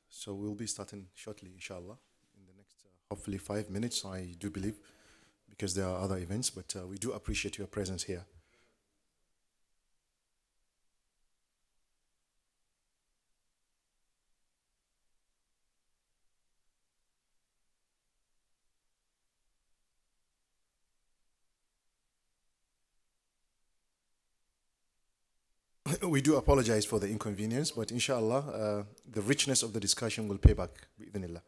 So we'll be starting shortly, inshallah, in the next hopefully 5 minutes, I do believe, because there are other events, but we do appreciate your presence here. We do apologize for the inconvenience, but inshallah, the richness of the discussion will pay back, bi'idhnillah.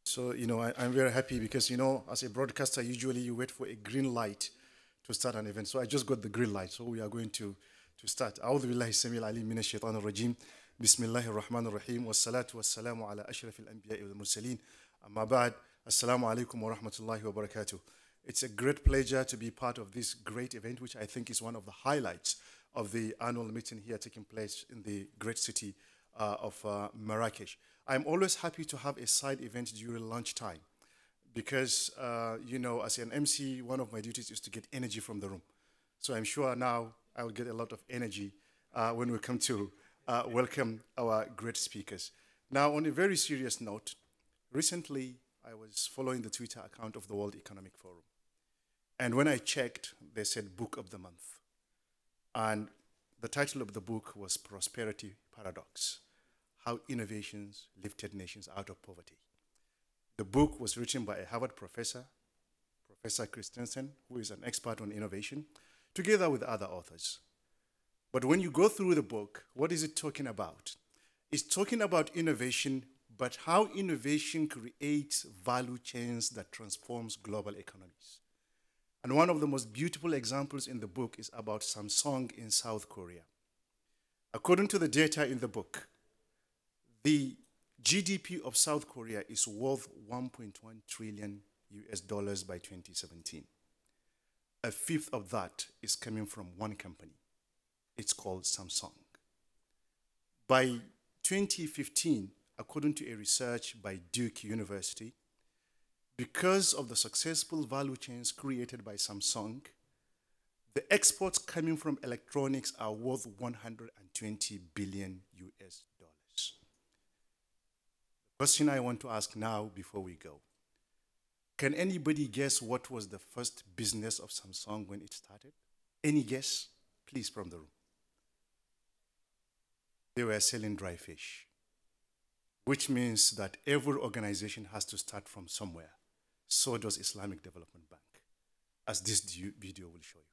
So, I'm very happy because, as a broadcaster, usually you wait for a green light to start an event. So I just got the green light. So we are going to start. أعوذ بالله السميع العليم من الشيطان الرجيم. بسم الله الرحمن الرحيم والصلاة والسلام على أشرف الأنبياء والمرسلين. أما بعد, السلام عليكم ورحمة الله وبركاته. It's a great pleasure to be part of this great event, which I think is one of the highlights of the annual meeting here taking place in the great city of Marrakech. I'm always happy to have a side event during lunchtime because, as an MC, one of my duties is to get energy from the room. So I'm sure now I will get a lot of energy when we come to welcome our great speakers. Now, on a very serious note, recently I was following the Twitter account of the World Economic Forum. And when I checked, they said Book of the Month. And the title of the book was Prosperity Paradox: How Innovations Lifted Nations Out of Poverty. The book was written by a Harvard professor, Professor Christensen, who is an expert on innovation, together with other authors. But when you go through the book, what is it talking about? It's talking about innovation, but how innovation creates value chains that transforms global economies. And one of the most beautiful examples in the book is about Samsung in South Korea. According to the data in the book, the GDP of South Korea is worth 1.1 trillion US dollars by 2017. A fifth of that is coming from one company. It's called Samsung. By 2015, according to a research by Duke University, because of the successful value chains created by Samsung, the exports coming from electronics are worth 120 billion US dollars. The question I want to ask now before we go, can anybody guess what was the first business of Samsung when it started? Any guess? Please, from the room. They were selling dry fish, which means that every organization has to start from somewhere. So does Islamic Development Bank, as this video will show you.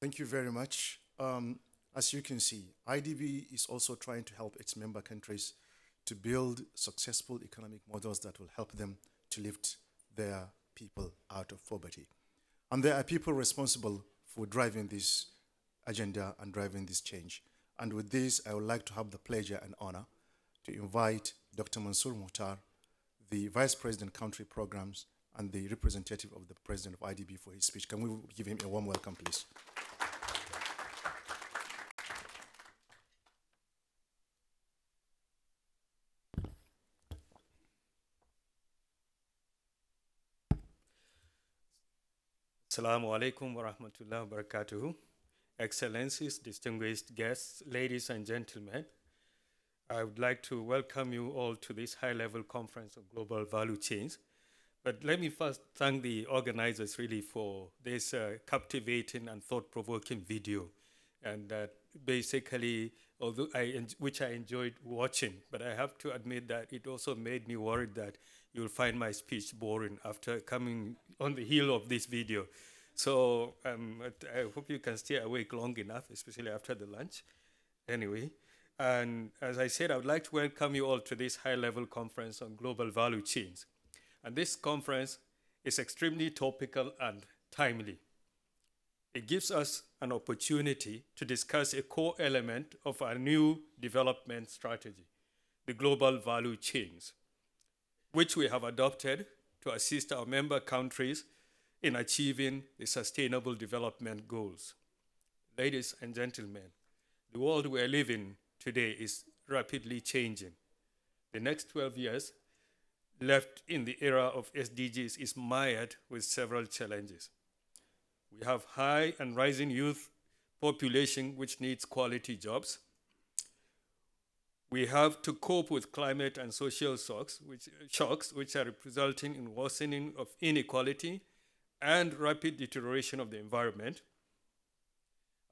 Thank you very much. As you can see, IDB is also trying to help its member countries to build successful economic models that will help them to lift their people out of poverty. And there are people responsible for driving this agenda and driving this change. And with this, I would like to have the pleasure and honor to invite Dr. Mansour Muhtar, the Vice President Country Programs and the representative of the President of IDB for his speech. Can we give him a warm welcome, please? Assalamu alaikum wa rahmatullahi wa barakatuhu. Excellencies, distinguished guests, ladies and gentlemen, I would like to welcome you all to this high-level conference on global value chains. But let me first thank the organizers really for this captivating and thought-provoking video. And basically, although which I enjoyed watching, but I have to admit that it also made me worried that you'll find my speech boring after coming on the heel of this video. So I hope you can stay awake long enough, especially after the lunch. Anyway, and as I said, I would like to welcome you all to this high-level conference on global value chains. And this conference is extremely topical and timely. It gives us an opportunity to discuss a core element of our new development strategy, the global value chains, which we have adopted to assist our member countries in achieving the Sustainable Development Goals. Ladies and gentlemen, the world we are living today is rapidly changing. The next 12 years left in the era of SDGs is mired with several challenges. We have high and rising youth population which needs quality jobs. We have to cope with climate and social shocks which are resulting in worsening of inequality and rapid deterioration of the environment.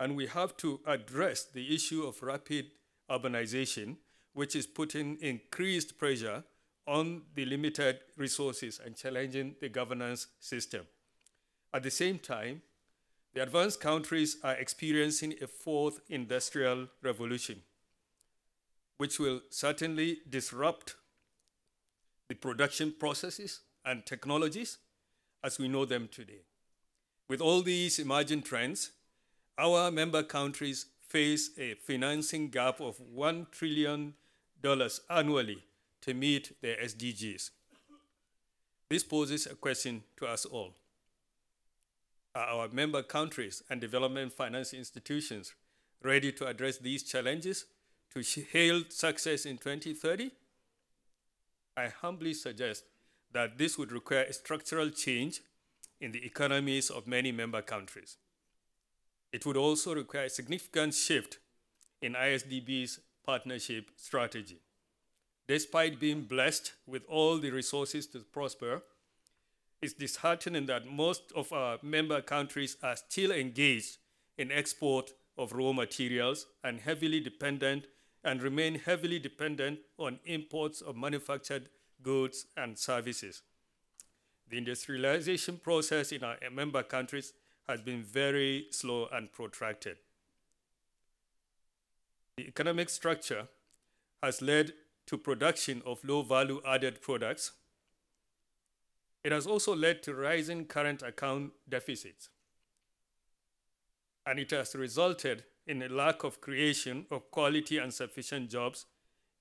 And we have to address the issue of rapid urbanization, which is putting increased pressure on the limited resources and challenging the governance system. At the same time, the advanced countries are experiencing a fourth industrial revolution, which will certainly disrupt the production processes and technologies as we know them today. With all these emerging trends, our member countries face a financing gap of $1 trillion annually to meet their SDGs. This poses a question to us all. Are our member countries and development finance institutions ready to address these challenges to hail success in 2030? I humbly suggest that this would require a structural change in the economies of many member countries. It would also require a significant shift in ISDB's partnership strategy. Despite being blessed with all the resources to prosper, it's disheartening that most of our member countries are still engaged in export of raw materials and remain heavily dependent on imports of manufactured goods and services. The industrialization process in our member countries has been very slow and protracted. The economic structure has led to production of low-value added products. It has also led to rising current account deficits. And it has resulted in a lack of creation of quality and sufficient jobs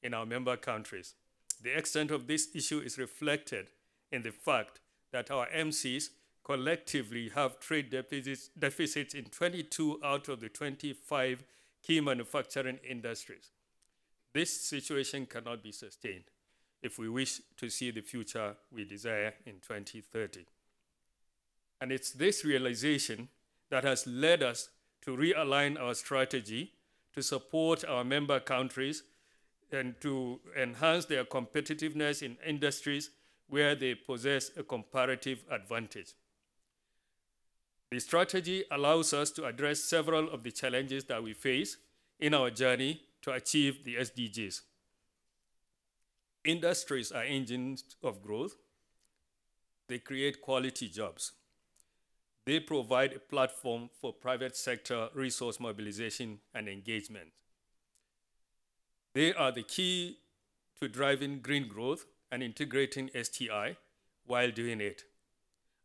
in our member countries. The extent of this issue is reflected in the fact that our MCs collectively have trade deficits in 22 out of the 25 key manufacturing industries. This situation cannot be sustained if we wish to see the future we desire in 2030. And it's this realization that has led us to realign our strategy to support our member countries and to enhance their competitiveness in industries where they possess a comparative advantage. The strategy allows us to address several of the challenges that we face in our journey to achieve the SDGs. Industries are engines of growth. They create quality jobs. They provide a platform for private sector resource mobilization and engagement. They are the key to driving green growth and integrating STI while doing it.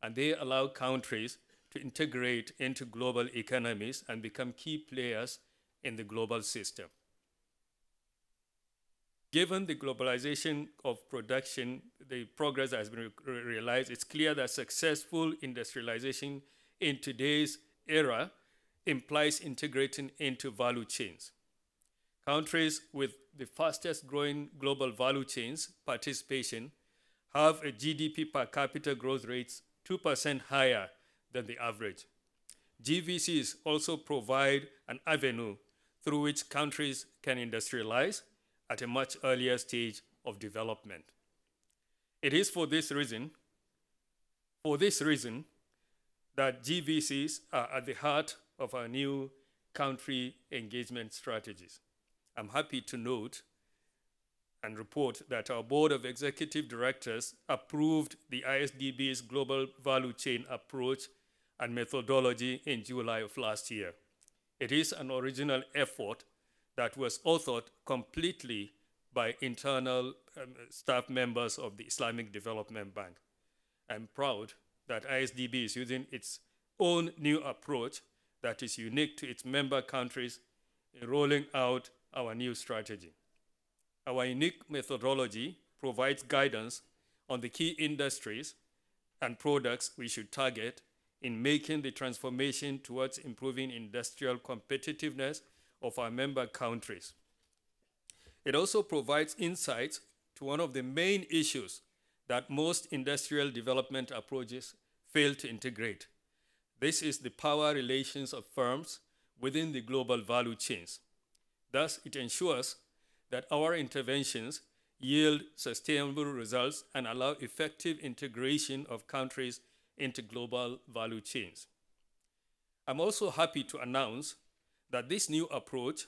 And they allow countries to integrate into global economies and become key players in the global system. Given the globalization of production, the progress that has been realized, it's clear that successful industrialization in today's era implies integrating into value chains. Countries with the fastest growing global value chains participation have a GDP per capita growth rates 2% higher than the average. GVCs also provide an avenue through which countries can industrialize at a much earlier stage of development. It is for this reason that GVCs are at the heart of our new country engagement strategies. I'm happy to note and report that our Board of Executive Directors approved the ISDB's Global Value Chain Approach and Methodology in July of last year. It is an original effort that was authored completely by internal staff members of the Islamic Development Bank. I'm proud that ISDB is using its own new approach that is unique to its member countries in rolling out our new strategy. Our unique methodology provides guidance on the key industries and products we should target in making the transformation towards improving industrial competitiveness of our member countries. It also provides insights to one of the main issues that most industrial development approaches fail to integrate. This is the power relations of firms within the global value chains. Thus, it ensures that our interventions yield sustainable results and allow effective integration of countries into global value chains. I'm also happy to announce that this new approach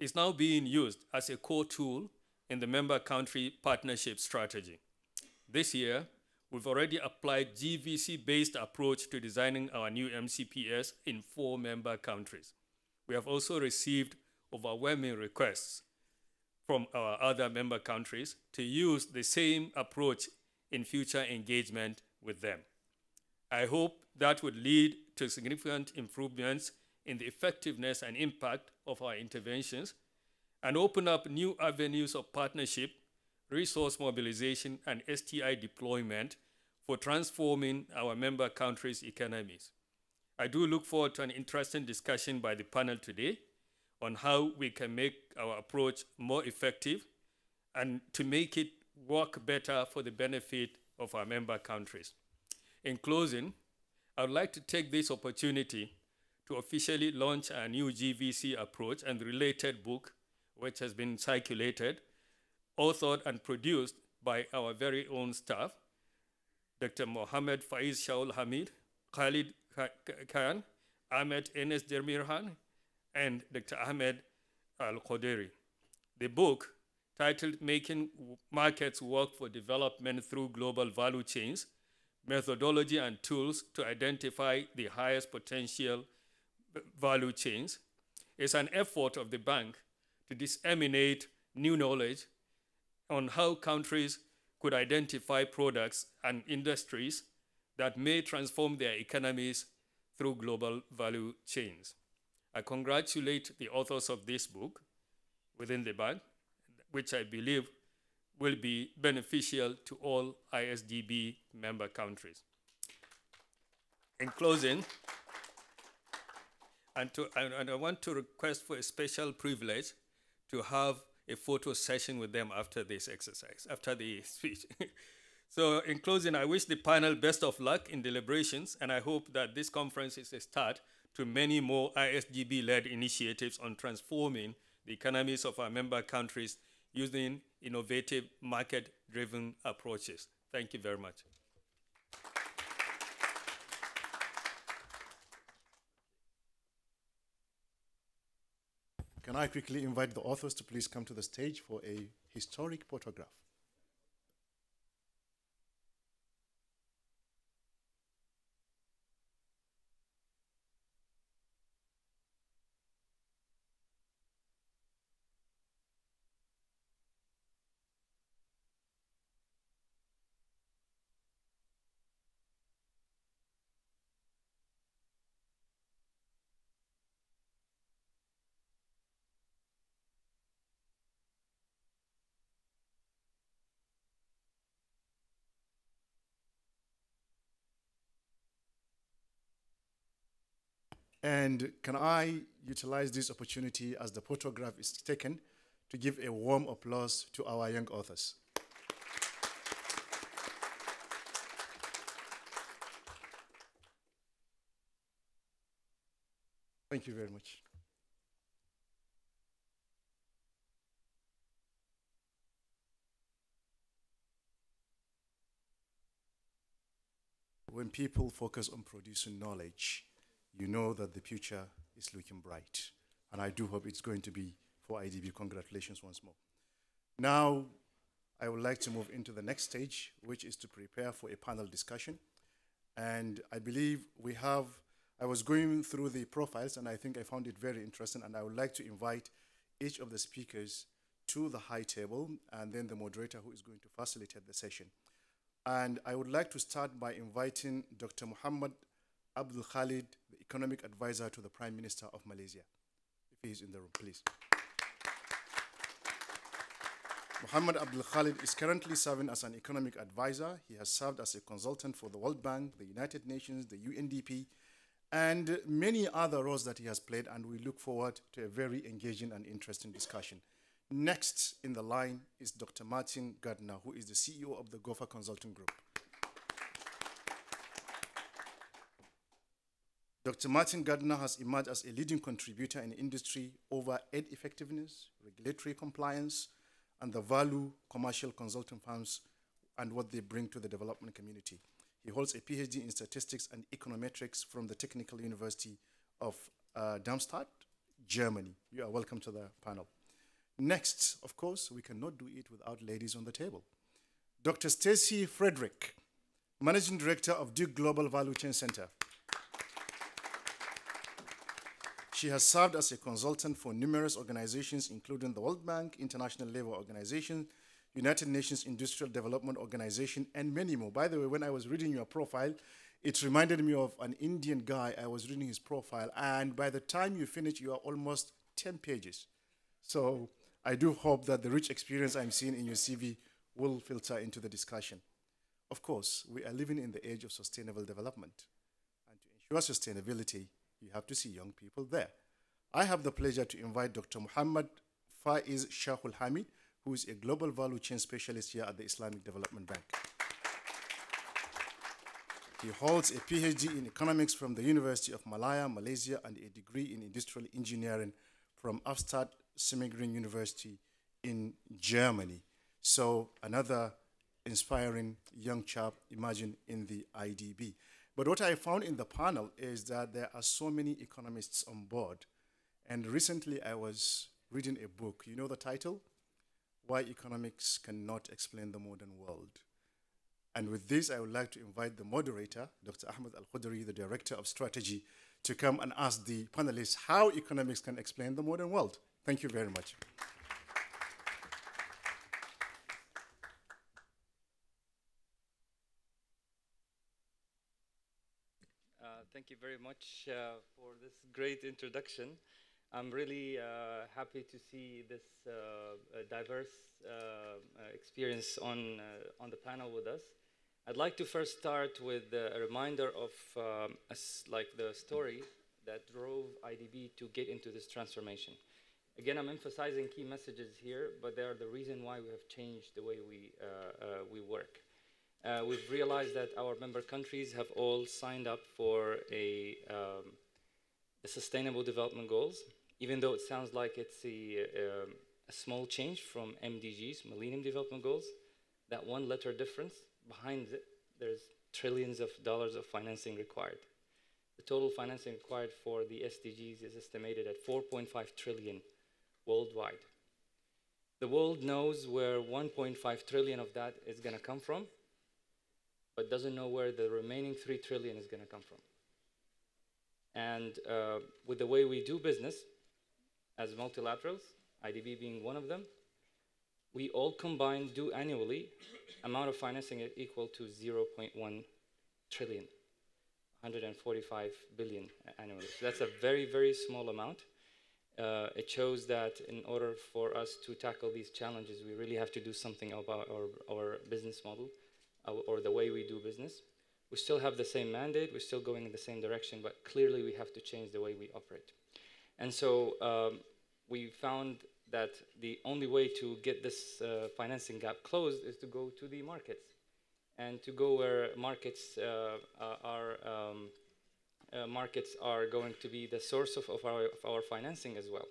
is now being used as a core tool in the member country partnership strategy. This year, we've already applied GVC-based approach to designing our new MCPS in 4 member countries. We have also received overwhelming requests from our other member countries to use the same approach in future engagement with them. I hope that would lead to significant improvements in the effectiveness and impact of our interventions and open up new avenues of partnership, resource mobilization, and STI deployment for transforming our member countries' economies. I do look forward to an interesting discussion by the panel today on how we can make our approach more effective and to make it work better for the benefit of our member countries. In closing, I would like to take this opportunity to officially launch our new GVC approach and related book, which has been circulated, authored and produced by our very own staff, Dr. Mohammed Faiz Shaul Hamid, Khalid Khan, Ahmed Enes Dermirhan, and Dr. Ahmed Al-Qaderi. The book, titled Making Markets Work for Development Through Global Value Chains, Methodology and Tools to Identify the Highest Potential Value Chains, is an effort of the bank to disseminate new knowledge on how countries could identify products and industries that may transform their economies through global value chains. I congratulate the authors of this book within the bank, which I believe will be beneficial to all ISDB member countries. In closing, and I want to request for a special privilege to have a photo session with them after this exercise, after the speech. So in closing, I wish the panel best of luck in deliberations, and I hope that this conference is a start to many more ISDB-led initiatives on transforming the economies of our member countries using innovative market-driven approaches. Thank you very much. Can I quickly invite the authors to please come to the stage for a historic photograph? And can I utilize this opportunity as the photograph is taken to give a warm applause to our young authors? Thank you very much. When people focus on producing knowledge, you know that the future is looking bright. And I do hope it's going to be for IDB. Congratulations once more. Now, I would like to move into the next stage, which is to prepare for a panel discussion. And I believe I was going through the profiles and I think I found it very interesting. And I would like to invite each of the speakers to the high table and then the moderator who is going to facilitate the session. And I would like to start by inviting Dr. Muhammad Abdul Khalid, the economic advisor to the Prime Minister of Malaysia. If he is in the room, please. Muhammad Abdul Khalid is currently serving as an economic advisor. He has served as a consultant for the World Bank, the United Nations, the UNDP, and many other roles that he has played, and we look forward to a very engaging and interesting discussion. Next in the line is Dr. Martin Gardner, who is the CEO of the Gopher Consulting Group. Dr. Martin Gardner has emerged as a leading contributor in the industry over aid effectiveness, regulatory compliance, and the value commercial consulting firms and what they bring to the development community. He holds a PhD in statistics and econometrics from the Technical University of Darmstadt, Germany. You are welcome to the panel. Next, of course, we cannot do it without ladies on the table. Dr. Stacy Frederick, Managing Director of Duke Global Value Chain Center. She has served as a consultant for numerous organizations, including the World Bank, International Labour Organization, United Nations Industrial Development Organization, and many more. By the way, when I was reading your profile, it reminded me of an Indian guy. I was reading his profile, and by the time you finish, you are almost 10 pages. So I do hope that the rich experience I'm seeing in your CV will filter into the discussion. Of course, we are living in the age of sustainable development. And to ensure sustainability, you have to see young people there. I have the pleasure to invite Dr. Muhammad Faiz Shahul Hamid, who is a global value chain specialist here at the Islamic Development Bank. He holds a PhD in economics from the University of Malaya, Malaysia, and a degree in industrial engineering from Afstad Simegrin University in Germany. So another inspiring young chap emerging in the IDB. But what I found in the panel is that there are so many economists on board. And recently I was reading a book. You know the title? Why Economics Cannot Explain the Modern World. And with this, I would like to invite the moderator, Dr. Ahmed Al-Khudri, the Director of Strategy, to come and ask the panelists how economics can explain the modern world. Thank you very much. Thank you very much for this great introduction. I'm really happy to see this diverse experience on the panel with us. I'd like to first start with a reminder of like the story that drove IDB to get into this transformation. Again, I'm emphasizing key messages here, but they are the reason why we have changed the way we work. We've realized that our member countries have all signed up for the Sustainable Development Goals, even though it sounds like it's a small change from MDGs, Millennium Development Goals. That one letter difference, behind it, there's trillions of dollars of financing required. The total financing required for the SDGs is estimated at 4.5 trillion worldwide. The world knows where 1.5 trillion of that is going to come from, but doesn't know where the remaining 3 trillion is going to come from. And with the way we do business as multilaterals, IDB being one of them, we all combined do annually amount of financing equal to 0.1 trillion, 145 billion annually. So that's a very, very small amount. It shows that in order for us to tackle these challenges, we really have to do something about our business model or the way we do business. We still have the same mandate, we're still going in the same direction, but clearly we have to change the way we operate. And so we found that the only way to get this financing gap closed is to go to the markets, and to go where markets are going to be the source of our financing as well.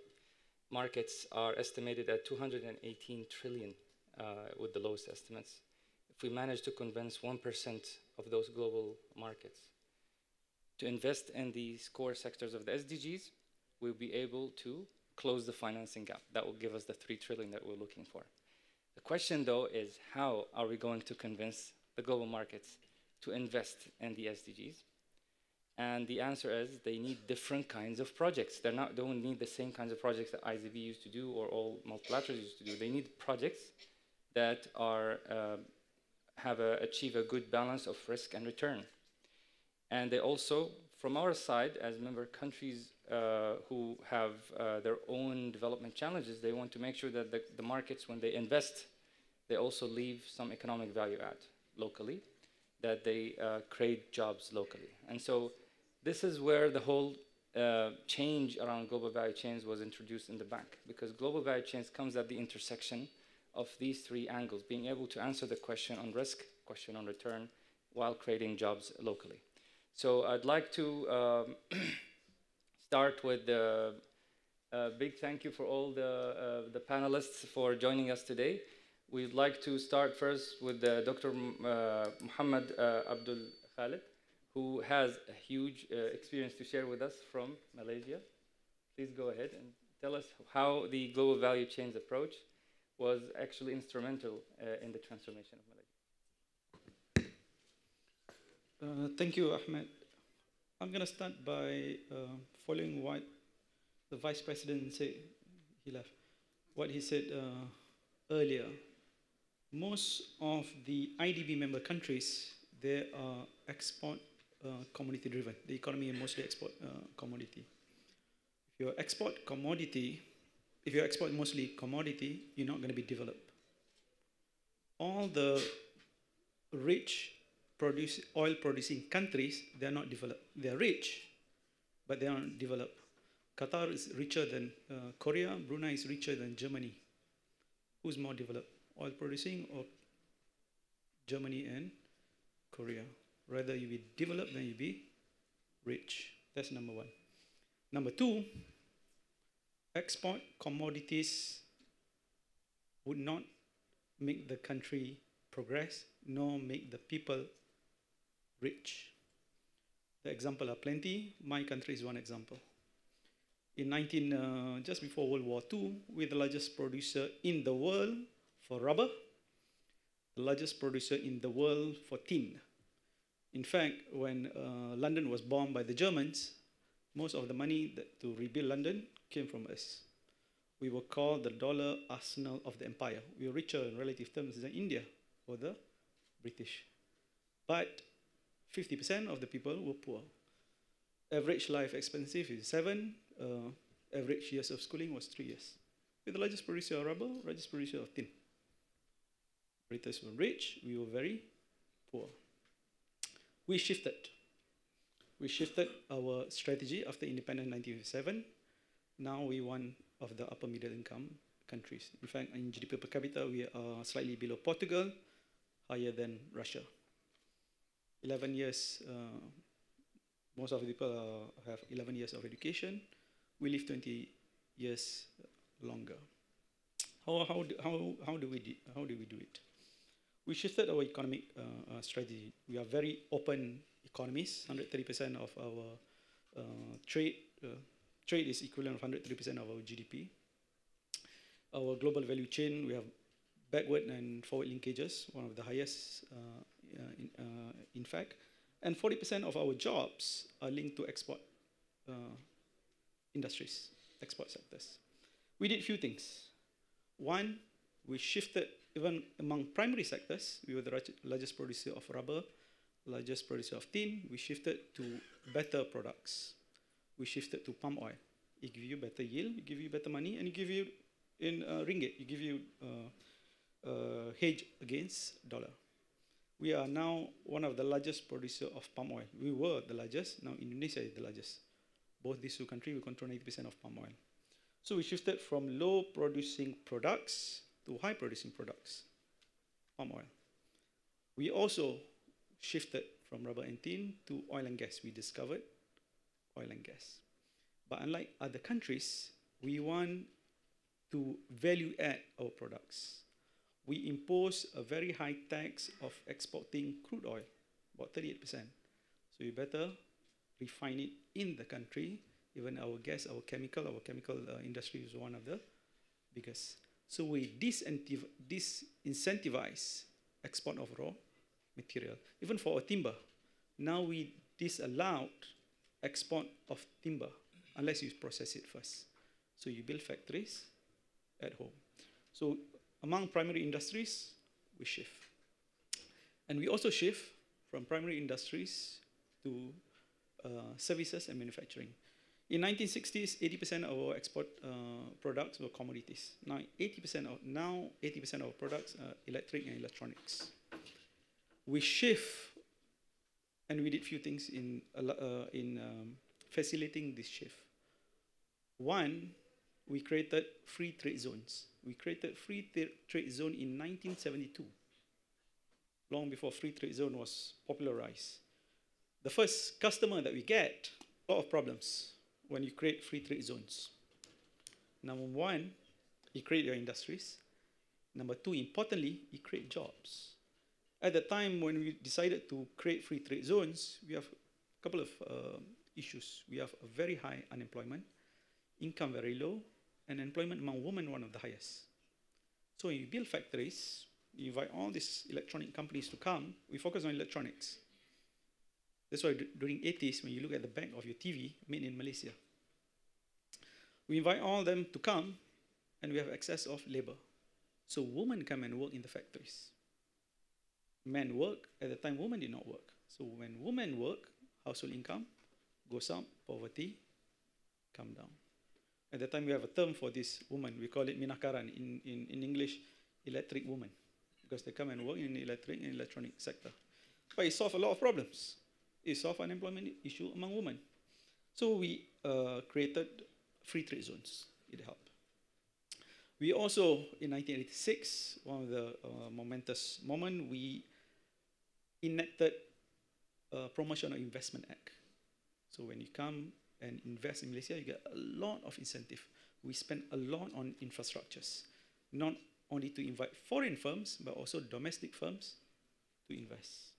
Markets are estimated at 218 trillion with the lowest estimates. If we manage to convince 1% of those global markets to invest in these core sectors of the SDGs, we'll be able to close the financing gap. That will give us the 3 trillion that we're looking for. The question, though, is how are we going to convince the global markets to invest in the SDGs? And the answer is they need different kinds of projects. They don't need the same kinds of projects that IsDB used to do or all multilaterals used to do. They need projects that are achieve a good balance of risk and return. And they also, from our side, as member countries who have their own development challenges, they want to make sure that the markets, when they invest, they also leave some economic value add locally, that they create jobs locally. And so this is where the whole change around global value chains was introduced in the bank, because global value chains comes at the intersection of these 3 angles, being able to answer the question on risk, question on return, while creating jobs locally. So I'd like to start with a big thank you for all the panelists for joining us today. We'd like to start first with Dr. Muhammad Abdul Khalid, who has a huge experience to share with us from Malaysia. Please go ahead and tell us how the global value chains approach was actually instrumental in the transformation of Malaysia. Thank you, Ahmed. I'm going to start by following what the Vice President said. He left. What he said earlier. Most of the IDB member countries, they are export commodity driven. The economy is mostly export commodity. If you export mostly commodity, you're not going to be developed. All the rich oil producing countries, they're not developed. They're rich, but they aren't developed. Qatar is richer than Korea. Brunei is richer than Germany. Who's more developed? Oil producing or Germany and Korea? Rather you be developed than you be rich. That's number 1. Number 2, export commodities would not make the country progress, nor make the people rich. The examples are plenty. My country is one example. In just before World War II, we're the largest producer in the world for rubber, the largest producer in the world for tin. In fact, when London was bombed by the Germans, most of the money to rebuild London came from us. We were called the dollar arsenal of the empire. We were richer in relative terms than India or the British. But 50% of the people were poor. Average life expectancy is 7. Average years of schooling was 3 years. We're the largest producer of rubber, largest producer of tin. British were rich, we were very poor. We shifted. We shifted our strategy after independence in 1957. Now we're one of the upper middle income countries. In fact, in GDP per capita, we are slightly below Portugal, higher than Russia. 11 years, most of the people have 11 years of education. We live 20 years longer. How do we do it? We shifted our economic strategy. We are very open economies. 130% of our trade is equivalent of 130% of our GDP. Our global value chain, we have backward and forward linkages, one of the highest in fact. And 40% of our jobs are linked to export industries, export sectors. We did a few things. One, we shifted, even among primary sectors, we were the largest producer of rubber, largest producer of tin. We shifted to better products. We shifted to palm oil. It gives you better yield, it gives you better money, and it gives you in ringgit, it gives you hedge against dollar. We are now one of the largest producer of palm oil. We were the largest, now Indonesia is the largest. Both these two countries, we control 90% of palm oil. So we shifted from low producing products to high producing products, palm oil. We also shifted from rubber and tin to oil and gas. We discovered oil and gas. But unlike other countries, we want to value add our products. We impose a very high tax of exporting crude oil, about 38%. So you better refine it in the country. Even our gas, our chemical industry is one of the biggest. So we disincentivize export of raw material. Even for our timber, now we disallowed export of timber unless you process it first. So you build factories at home. So among primary industries, we shift. And we also shift from primary industries to services and manufacturing. In 1960s, 80% of our export products were commodities. Now 80% of products are electric and electronics. We shift, and we did few things in facilitating this shift. One, we created free trade zones. We created free trade zone in 1972, long before free trade zone was popularized. The first customer that we get, a lot of problems when you create free trade zones. Number one, you create your industries. Number two, importantly, you create jobs. At the time when we decided to create free trade zones, we have a couple of issues. We have a very high unemployment, income very low, and employment among women one of the highest. So when you build factories, you invite all these electronic companies to come, we focus on electronics. That's why during 80s, when you look at the back of your TV, made in Malaysia. We invite all them to come, and we have access of labor. So women come and work in the factories. Men work, at the time women did not work. So when women work, household income goes up, poverty come down. At the time we have a term for this woman, we call it minakaran, in English, electric woman, because they come and work in the electric and electronic sector. But it solved a lot of problems. It solved unemployment issue among women. So we created free trade zones. It helped. We also, in 1986, one of the momentous moments, we enacted a Promotion of Investment Act. So when you come and invest in Malaysia, you get a lot of incentive. We spend a lot on infrastructures, not only to invite foreign firms, but also domestic firms to invest.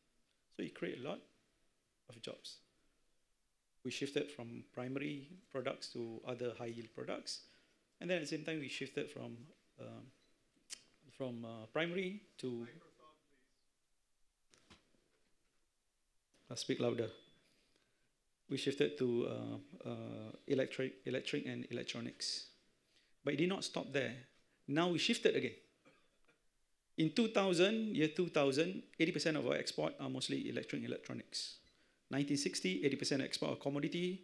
So you create a lot of jobs. We shifted from primary products to other high-yield products. And then at the same time, we shifted from primary to... I'll speak louder. We shifted to electric and electronics. But it did not stop there. Now we shifted again. In 2000, year 2000, 80% of our export are mostly electric and electronics. 1960, 80% export of commodity.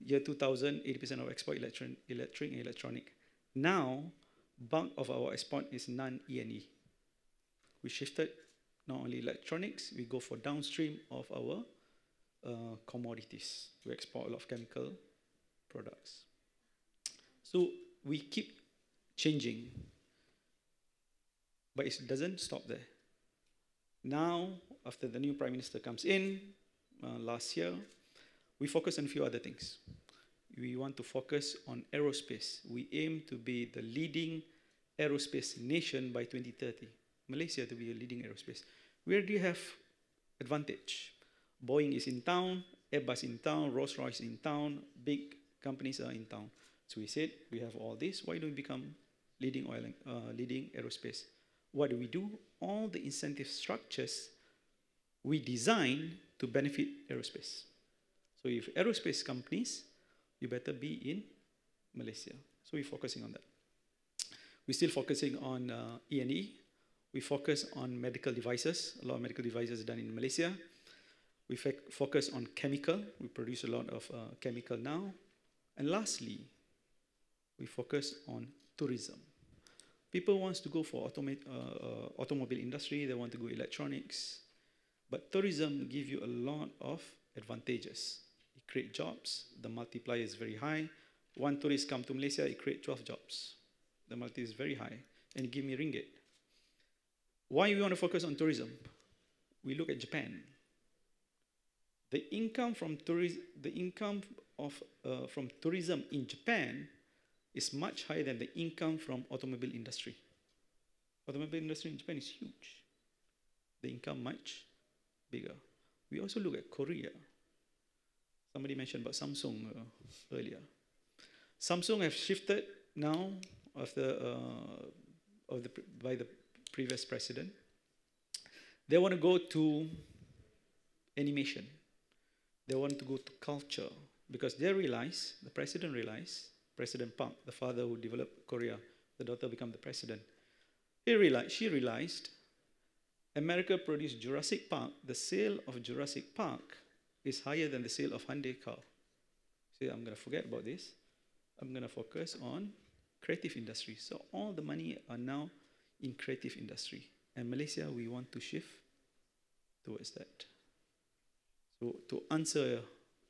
Year 2000, 80% of export electric and electronic. Now, bulk of our export is non-E&E. We shifted not only electronics, we go for downstream of our commodities. We export a lot of chemical products. So we keep changing, but it doesn't stop there. Now, after the new Prime Minister comes in, last year, we focus on a few other things. We want to focus on aerospace. We aim to be the leading aerospace nation by 2030. Malaysia to be a leading aerospace. We already have advantage. Boeing is in town, Airbus in town, Rolls-Royce in town, big companies are in town. So we said, we have all this, why don't we become leading aerospace? What do? All the incentive structures we design to benefit aerospace. So if aerospace companies, you better be in Malaysia. So we're focusing on that. We're still focusing on E&E. We focus on medical devices. A lot of medical devices are done in Malaysia. We focus on chemical. We produce a lot of chemical now. And lastly, we focus on tourism. People want to go for automobile industry. They want to go electronics. But tourism gives you a lot of advantages. It creates jobs, the multiplier is very high. One tourist come to Malaysia, it creates 12 jobs. The multiplier is very high, and it give me ringgit. Why we want to focus on tourism? We look at Japan. The income from tourism in Japan is much higher than the income from automobile industry. Automobile industry in Japan is huge. The income much bigger. We also look at Korea. Somebody mentioned about Samsung earlier. Samsung have shifted now by the previous president. They want to go to animation. They want to go to culture because they realize, the president realized, President Park, the father who developed Korea, the daughter became the president. She realized America produced Jurassic Park. The sale of Jurassic Park is higher than the sale of Hyundai car. So I'm going to forget about this. I'm going to focus on creative industry. So all the money are now in creative industry. And Malaysia, we want to shift towards that. So to answer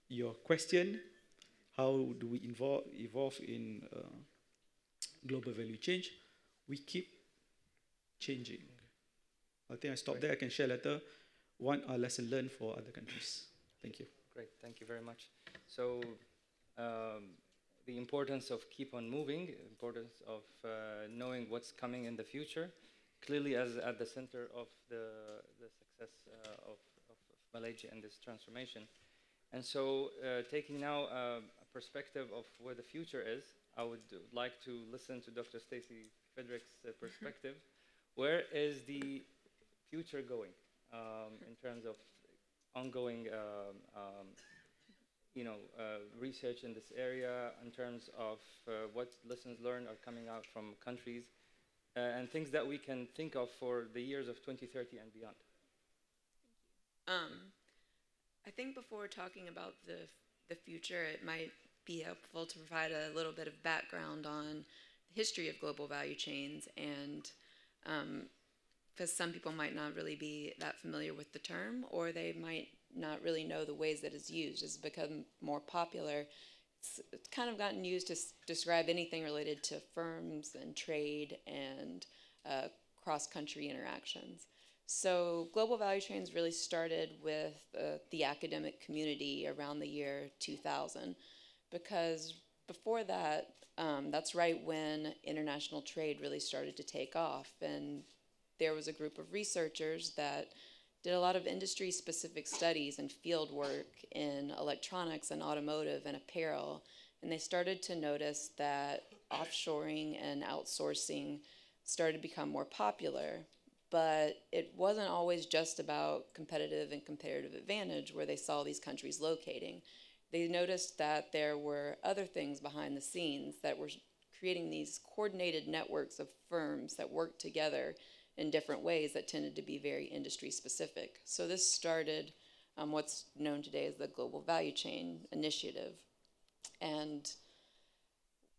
your question, how do we evolve in global value change? We keep changing. I think I stop there. I can share later what are lesson learned for other countries. Thank you. Great, thank you very much. So the importance of keep on moving, the importance of knowing what's coming in the future, clearly as at the center of the success of Malaysia and this transformation. And so taking now a perspective of where the future is, I would like to listen to Dr. Stacey Frederick's perspective. Where is the future going in terms of ongoing research in this area, in terms of what lessons learned are coming out from countries, and things that we can think of for the years of 2030 and beyond? I think before talking about the future, it might be helpful to provide a little bit of background on the history of global value chains, and because some people might not really be that familiar with the term, or they might not really know the ways that it's used. It's become more popular. It's kind of gotten used to describe anything related to firms and trade and cross-country interactions. So global value chains really started with the academic community around the year 2000, because before that, that's right when international trade really started to take off, and there was a group of researchers that did a lot of industry-specific studies and field work in electronics and automotive and apparel, and they started to notice that offshoring and outsourcing started to become more popular. But it wasn't always just about competitive and comparative advantage where they saw these countries locating. They noticed that there were other things behind the scenes that were creating these coordinated networks of firms that worked together in different ways that tended to be very industry specific. So this started what's known today as the Global Value Chain Initiative. And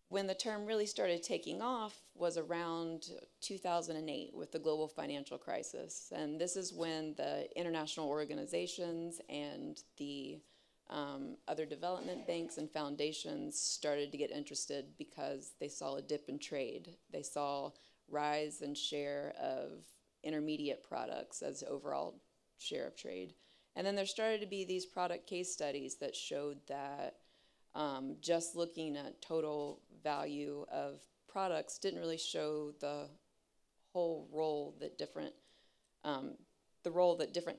when the term really started taking off was around 2008 with the global financial crisis. And this is when the international organizations and the other development banks and foundations started to get interested because they saw a dip in trade. They saw rise in share of intermediate products as overall share of trade. And then there started to be these product case studies that showed that just looking at total value of products didn't really show the whole role that different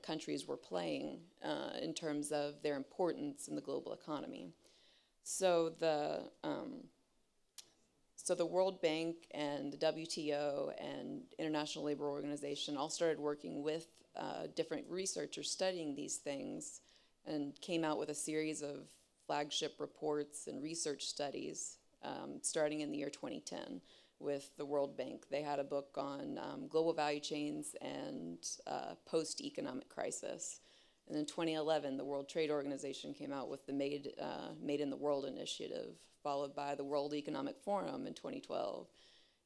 countries were playing in terms of their importance in the global economy. So the World Bank and the WTO and International Labor Organization all started working with different researchers studying these things and came out with a series of flagship reports and research studies starting in the year 2010 with the World Bank. They had a book on global value chains and post-economic crisis. And in 2011, the World Trade Organization came out with the Made in the World initiative, followed by the World Economic Forum in 2012.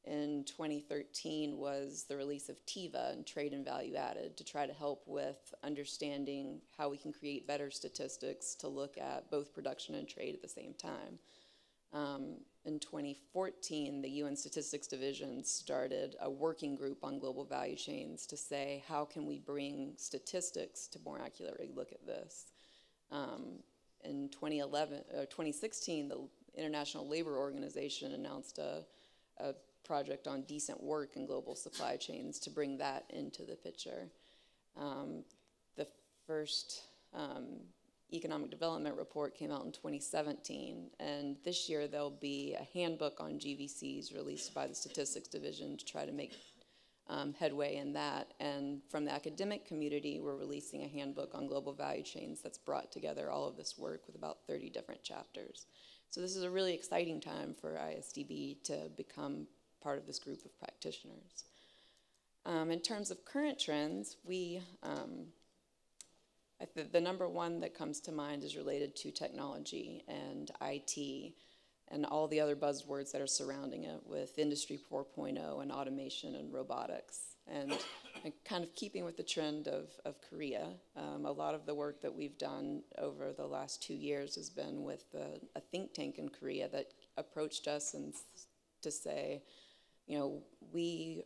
in 2013 was the release of TIVA and Trade and Value Added to try to help with understanding how we can create better statistics to look at both production and trade at the same time. In 2014, the UN Statistics Division started a working group on global value chains to say, how can we bring statistics to more accurately look at this? In 2016, the International Labor Organization announced a project on decent work in global supply chains to bring that into the picture. The first economic development report came out in 2017, and this year there'll be a handbook on GVCs released by the Statistics Division to try to make headway in that. And from the academic community, we're releasing a handbook on global value chains that's brought together all of this work with about 30 different chapters. So this is a really exciting time for ISDB to become part of this group of practitioners. In terms of current trends, the number one that comes to mind is related to technology and IT and all the other buzzwords that are surrounding it with Industry 4.0 and automation and robotics. And kind of keeping with the trend of Korea, a lot of the work that we've done over the last 2 years has been with a think tank in Korea that approached us and to say, we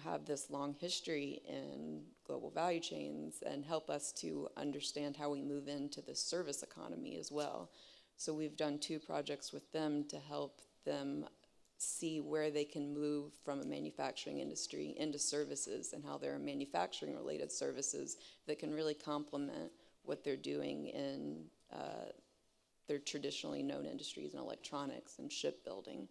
have this long history in global value chains and help us to understand how we move into the service economy as well. So we've done 2 projects with them to help them see where they can move from a manufacturing industry into services and how there are manufacturing related services that can really complement what they're doing in their traditionally known industries in electronics and shipbuilding.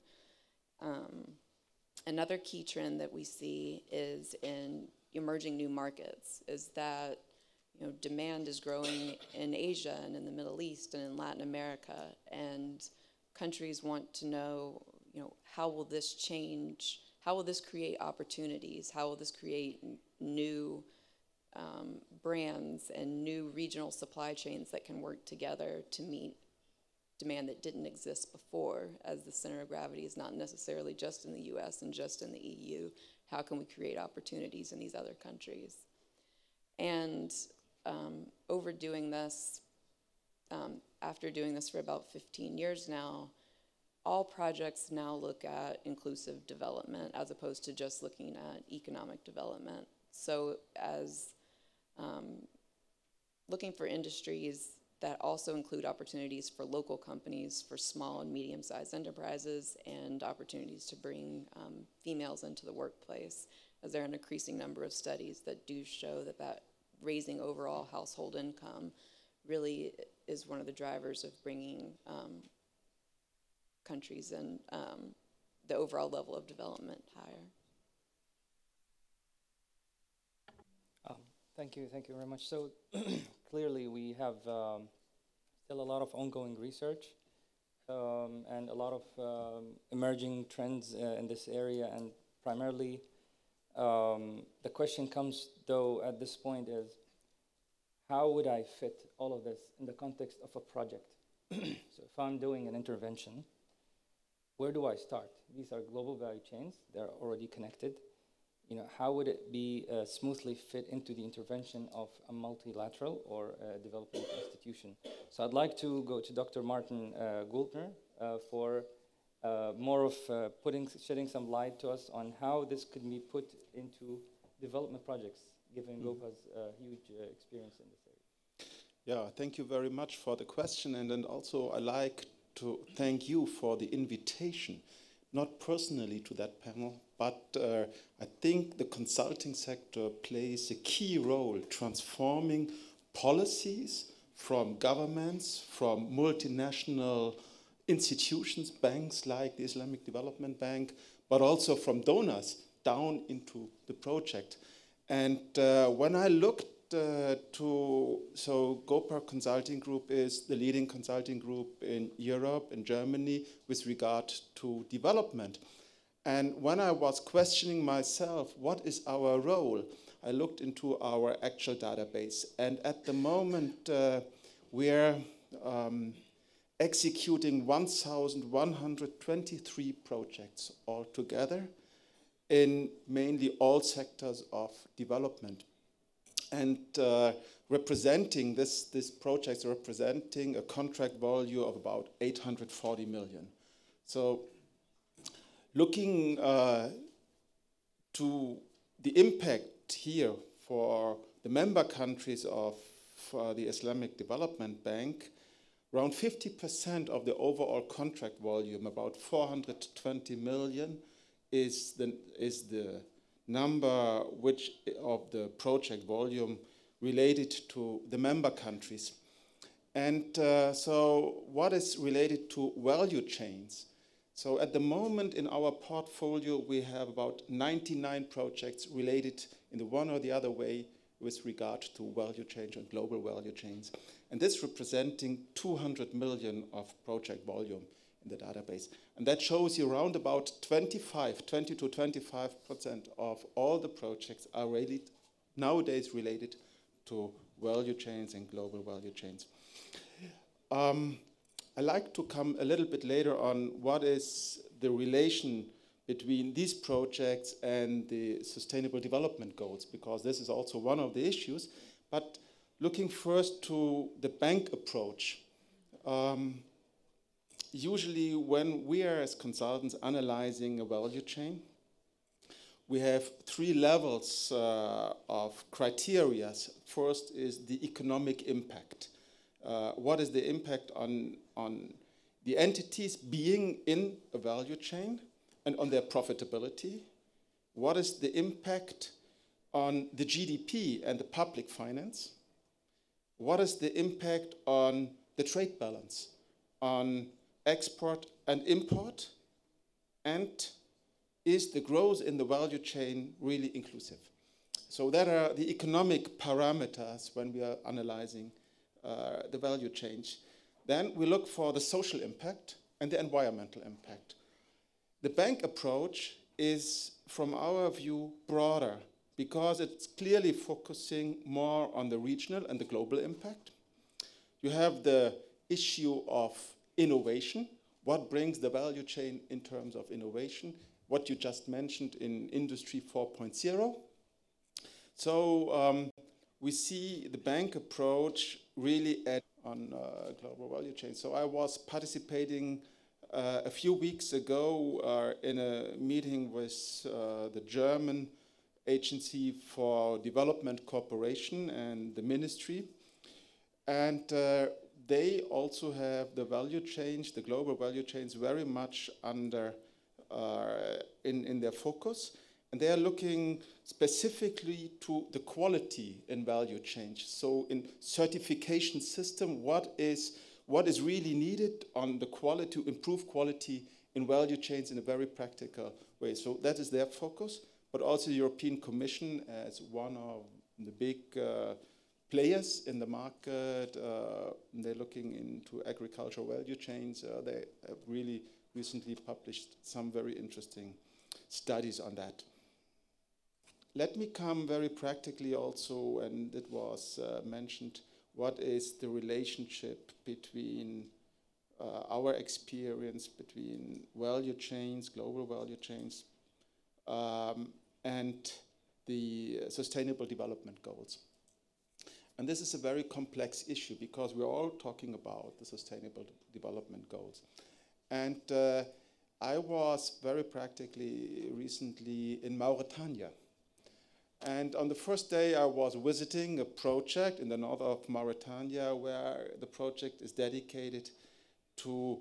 Another key trend that we see is in emerging new markets is that demand is growing in Asia and in the Middle East and in Latin America, and countries want to know, how will this change? How will this create opportunities? How will this create new brands and new regional supply chains that can work together to meet demand that didn't exist before, as the center of gravity is not necessarily just in the US and just in the EU. How can we create opportunities in these other countries? And overdoing this, after doing this for about 15 years now, all projects now look at inclusive development as opposed to just looking at economic development. So as looking for industries that also include opportunities for local companies, for small and medium-sized enterprises, and opportunities to bring females into the workplace, as there are an increasing number of studies that do show that raising overall household income really is one of the drivers of bringing countries and the overall level of development higher. Thank you very much. So clearly we have still a lot of ongoing research and a lot of emerging trends in this area, and primarily the question comes though at this point is, how would I fit all of this in the context of a project? So if I'm doing an intervention, where do I start? These are global value chains, they're already connected. How would it be smoothly fit into the intervention of a multilateral or a development institution? So I'd like to go to Dr. Martin Goultner for more of shedding some light to us on how this could be put into development projects, given GOPA's huge experience in this area. Yeah, thank you very much for the question, and then also I like to thank you for the invitation, not personally to that panel, but I think the consulting sector plays a key role transforming policies from governments, from multinational institutions, banks like the Islamic Development Bank, but also from donors down into the project. And when I looked so GOPA Consulting Group is the leading consulting group in Europe and Germany with regard to development. And when I was questioning myself, what is our role? I looked into our actual database. And at the moment, we're executing 1,123 projects altogether in mainly all sectors of development. And representing this projects representing a contract value of about 840 million. So looking to the impact here for the member countries of the Islamic Development Bank, around 50% of the overall contract volume, about 420 million, is the number which of the project volume related to the member countries. And so what is related to value chains? So at the moment in our portfolio, we have about 99 projects related in the one or the other way with regard to value chain and global value chains. And this representing 200 million of project volume in the database. And that shows you around about 20 to 25% of all the projects are really nowadays related to value chains and global value chains. I'd like to come a little bit later on what is the relation between these projects and the Sustainable Development Goals, because this is also one of the issues. But looking first to the bank approach, usually when we are as consultants analyzing a value chain, we have three levels of criteria. First is the economic impact. What is the impact on the entities being in a value chain and on their profitability? What is the impact on the GDP and the public finance? What is the impact on the trade balance, on export and import? And is the growth in the value chain really inclusive? So that are the economic parameters when we are analyzing the value chain. Then we look for the social impact and the environmental impact. The bank approach is, from our view, broader because it's clearly focusing more on the regional and the global impact. You have the issue of innovation. What brings the value chain in terms of innovation? What you just mentioned in Industry 4.0. So we see the bank approach really on global value chain. So I was participating a few weeks ago in a meeting with the German Agency for Development Cooperation and the ministry. And they also have the value chains, the global value chains, very much under in their focus. And they are looking specifically to the quality in value change. So in certification system, what is really needed on the quality, to improve quality in value chains in a very practical way. So that is their focus, but also the European Commission as one of the big players in the market. They're looking into agricultural value chains. They have really recently published some very interesting studies on that. Let me come very practically also, and it was mentioned, what is the relationship between our experience between value chains, global value chains, and the Sustainable Development Goals. And this is a very complex issue because we're all talking about the Sustainable Development Goals. And I was very practically recently in Mauritania. And on the first day, I was visiting a project in the north of Mauritania where the project is dedicated to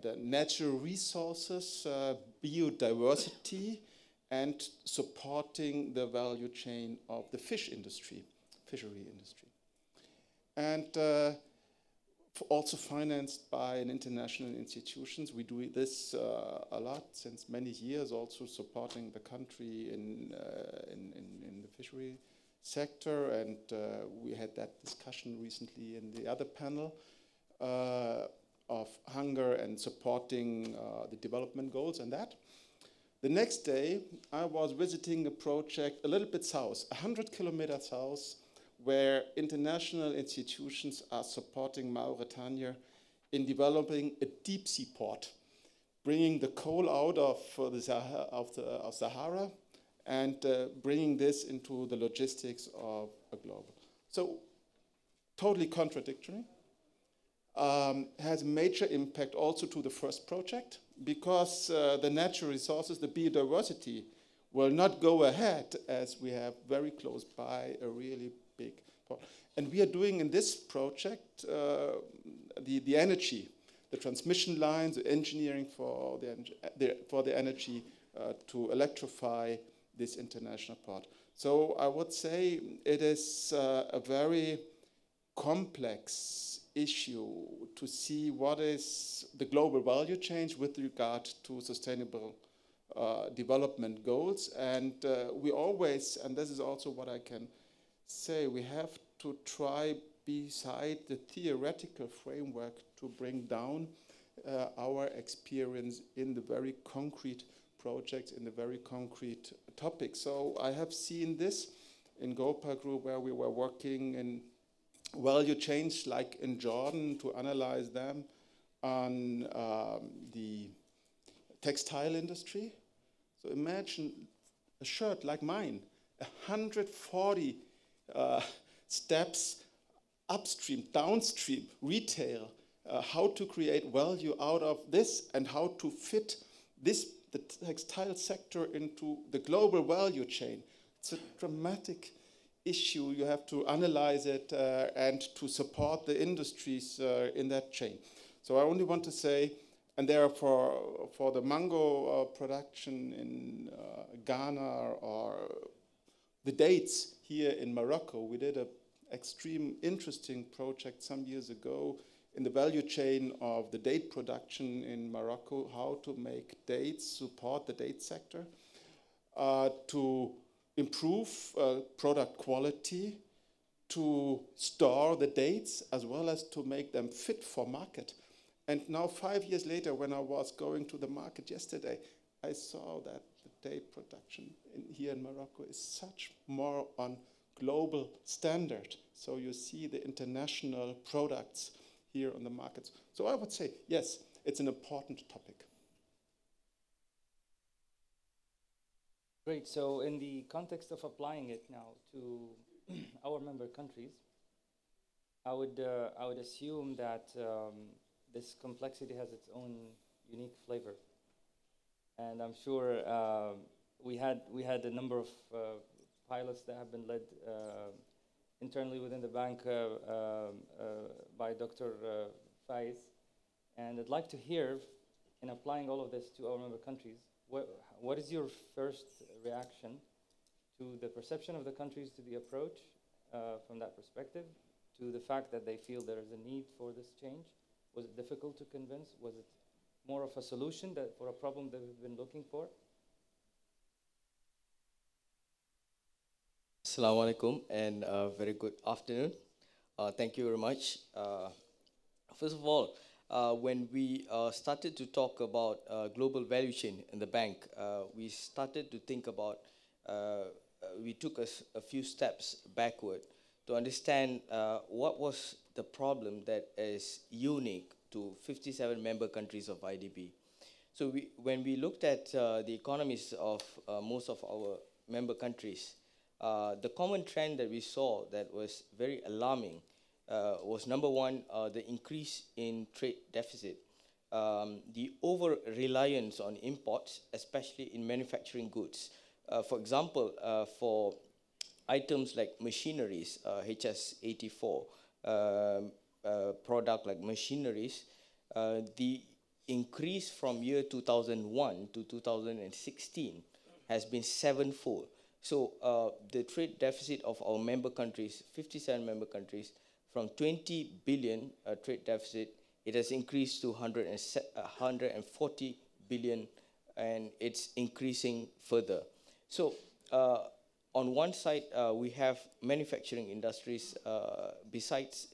the natural resources, biodiversity, and supporting the value chain of the fishery industry. And also financed by an international institutions. We do this a lot since many years, also supporting the country in the fishery sector. And we had that discussion recently in the other panel of hunger and supporting the development goals and that. The next day, I was visiting a project a little bit south, 100 kilometers south, where international institutions are supporting Mauritania in developing a deep sea port, bringing the coal out of Sahara and bringing this into the logistics of a global. So totally contradictory. Has major impact also to the first project because the natural resources, the biodiversity, will not go ahead as we have very close by a really big port. And we are doing in this project the energy, the transmission lines, the engineering for the energy to electrify this international port. So I would say it is a very complex issue to see what is the global value chain with regard to sustainable development goals. And we always, and this is also what I can say, we have to try beside the theoretical framework to bring down our experience in the very concrete projects, in the very concrete topics. So I have seen this in Gopa Group where we were working in value chains like in Jordan to analyze them on the textile industry. So imagine a shirt like mine, 140 steps upstream, downstream, retail, how to create value out of this and how to fit this, the textile sector into the global value chain. It's a dramatic issue. You have to analyze it and to support the industries in that chain. So I only want to say, and therefore for the mango production in Ghana or the dates here in Morocco, we did an extreme interesting project some years ago in the value chain of the date production in Morocco, how to make dates, support the date sector, to improve product quality, to store the dates, as well as to make them fit for market. And now 5 years later, when I was going to the market yesterday, I saw that the date production here in Morocco is such more on global standard. So you see the international products here on the markets. So I would say, yes, it's an important topic. Great. So in the context of applying it now to our member countries, I would assume that this complexity has its own unique flavor, and I'm sure we had a number of pilots that have been led internally within the bank by Dr. Faiz, and I'd like to hear, in applying all of this to our member countries, what is your first reaction to the perception of the countries to the approach from that perspective, to the fact that they feel there is a need for this change? Was it difficult to convince? Was it more of a solution for a problem that we've been looking for? Assalamu alaikum and very good afternoon. Thank you very much. First of all, when we started to talk about global value chain in the bank, we started to think about, we took a few steps backward to understand what was the problem that is unique to 57 member countries of IDB. So when we looked at the economies of most of our member countries, the common trend that we saw that was very alarming was number one, the increase in trade deficit, the over-reliance on imports, especially in manufacturing goods. For example, for items like machineries, HS84, product like machineries, the increase from year 2001 to 2016 has been sevenfold. So the trade deficit of our member countries, 57 member countries, from 20 billion trade deficit, it has increased to 140 billion, and it's increasing further. So on one side, we have manufacturing industries. Besides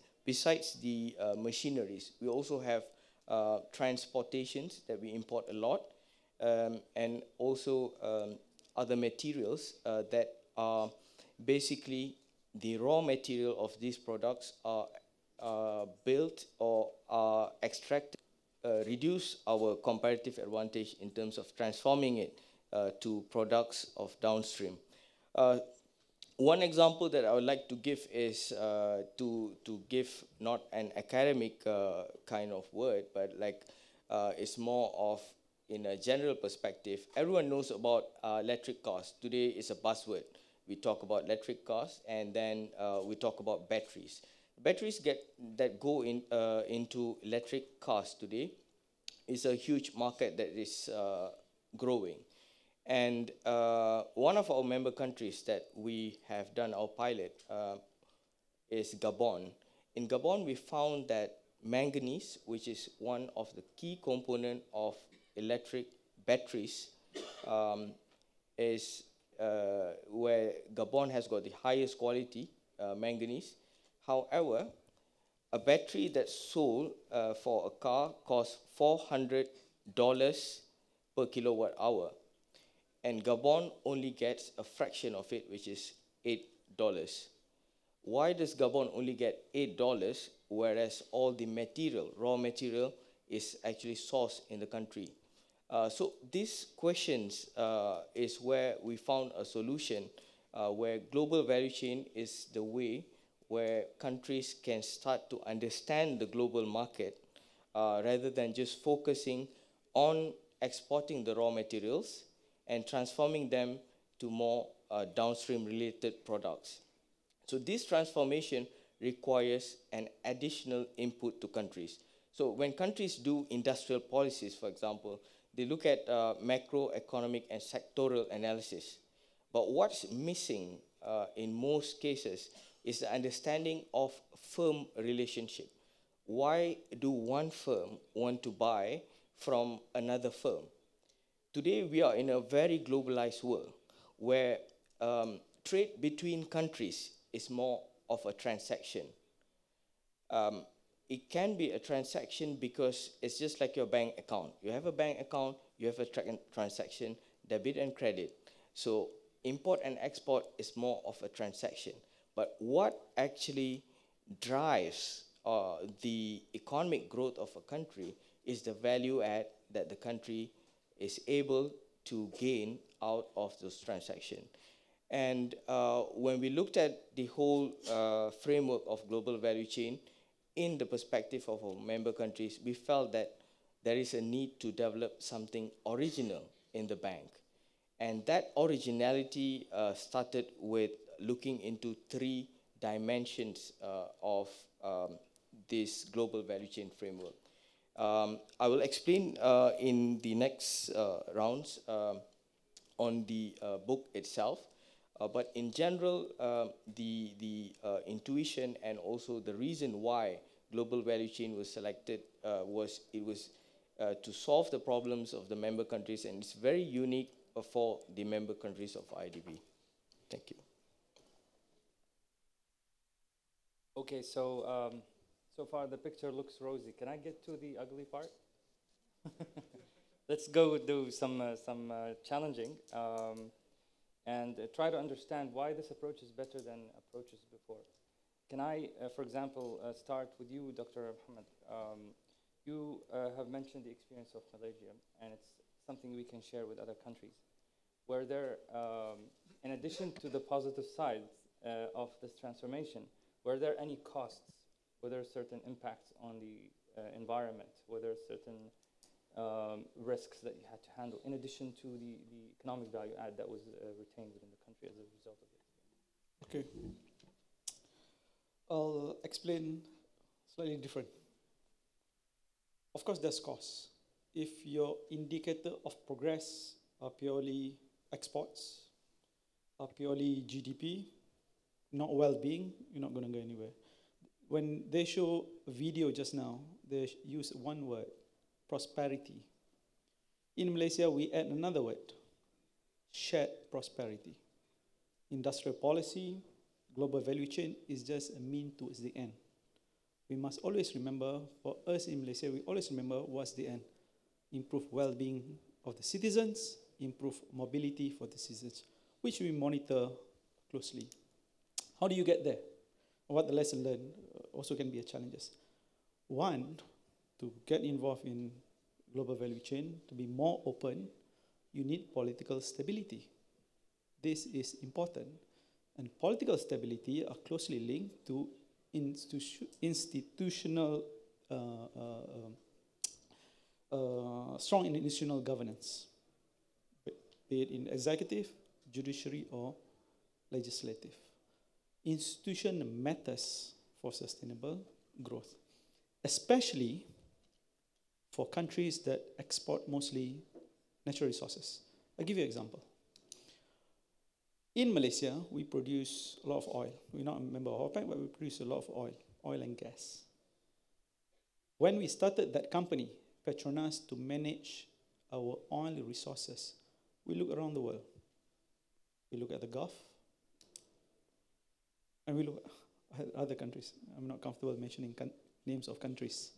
the machineries, we also have transportations that we import a lot, and also other materials that are basically the raw material of these products are build or extract, reduce our comparative advantage in terms of transforming it to products of downstream. One example that I would like to give is to give not an academic kind of word, but like it's more of in a general perspective. Everyone knows about electric cars. Today is a buzzword. We talk about electric cars, and then we talk about batteries. Batteries that go into electric cars today is a huge market that is growing. And one of our member countries that we have done our pilot is Gabon. In Gabon, we found that manganese, which is one of the key components of electric batteries, is where Gabon has got the highest quality manganese. However, a battery that's sold for a car costs $400 per kilowatt hour. And Gabon only gets a fraction of it, which is $8. Why does Gabon only get $8, whereas all the material, raw material, is actually sourced in the country? So these questions is where we found a solution where global value chain is the way where countries can start to understand the global market rather than just focusing on exporting the raw materials and transforming them to more downstream related products. So this transformation requires an additional input to countries. So when countries do industrial policies, for example, they look at macroeconomic and sectoral analysis. But what's missing in most cases is the understanding of firm relationship. Why do one firm want to buy from another firm? Today, we are in a very globalized world where trade between countries is more of a transaction. It can be a transaction because it's just like your bank account. You have a bank account, you have a transaction, debit and credit. So import and export is more of a transaction. But what actually drives the economic growth of a country is the value add that the country is able to gain out of those transactions. And when we looked at the whole framework of global value chain in the perspective of our member countries, we felt that there is a need to develop something original in the bank. And that originality started with looking into 3 dimensions of this global value chain framework. I will explain in the next rounds on the book itself. But in general, the intuition and also the reason why global value chain was selected was to solve the problems of the member countries, and it's very unique for the member countries of IDB. Thank you. Okay, so so far the picture looks rosy. Can I get to the ugly part? Let's go do some challenging and try to understand why this approach is better than approaches before. Can I, for example, start with you, Dr. Mohammed? You have mentioned the experience of Malaysia, and it's something we can share with other countries. Were there, in addition to the positive sides of this transformation, were there any costs? Were there certain impacts on the environment? Were there certain risks that you had to handle, in addition to the economic value add that was retained within the country as a result of it? Okay. I'll explain slightly different. Of course, there's costs. If your indicator of progress are purely exports, are purely GDP, not well-being, you're not going to go anywhere. When they show a video just now, they use one word, prosperity. In Malaysia, we add another word, shared prosperity. Industrial policy, global value chain is just a mean towards the end. We must always remember, for us in Malaysia, we always remember what's the end. Improve well-being of the citizens, improve mobility for the citizens, which we monitor closely. How do you get there? what the lesson learned also can be a challenges. One, to get involved in global value chain, to be more open, you need political stability. This is important. And political stability are closely linked to institutional, strong institutional governance, be it in executive, judiciary, or legislative. Institution matters for sustainable growth, especially for countries that export mostly natural resources. I'll give you an example. In Malaysia, we produce a lot of oil. We're not a member of OPEC, but we produce a lot of oil and gas. When we started that company, Petronas, to manage our oil resources, we look around the world. We look at the Gulf, and we look at other countries. I'm not comfortable mentioning names of countries.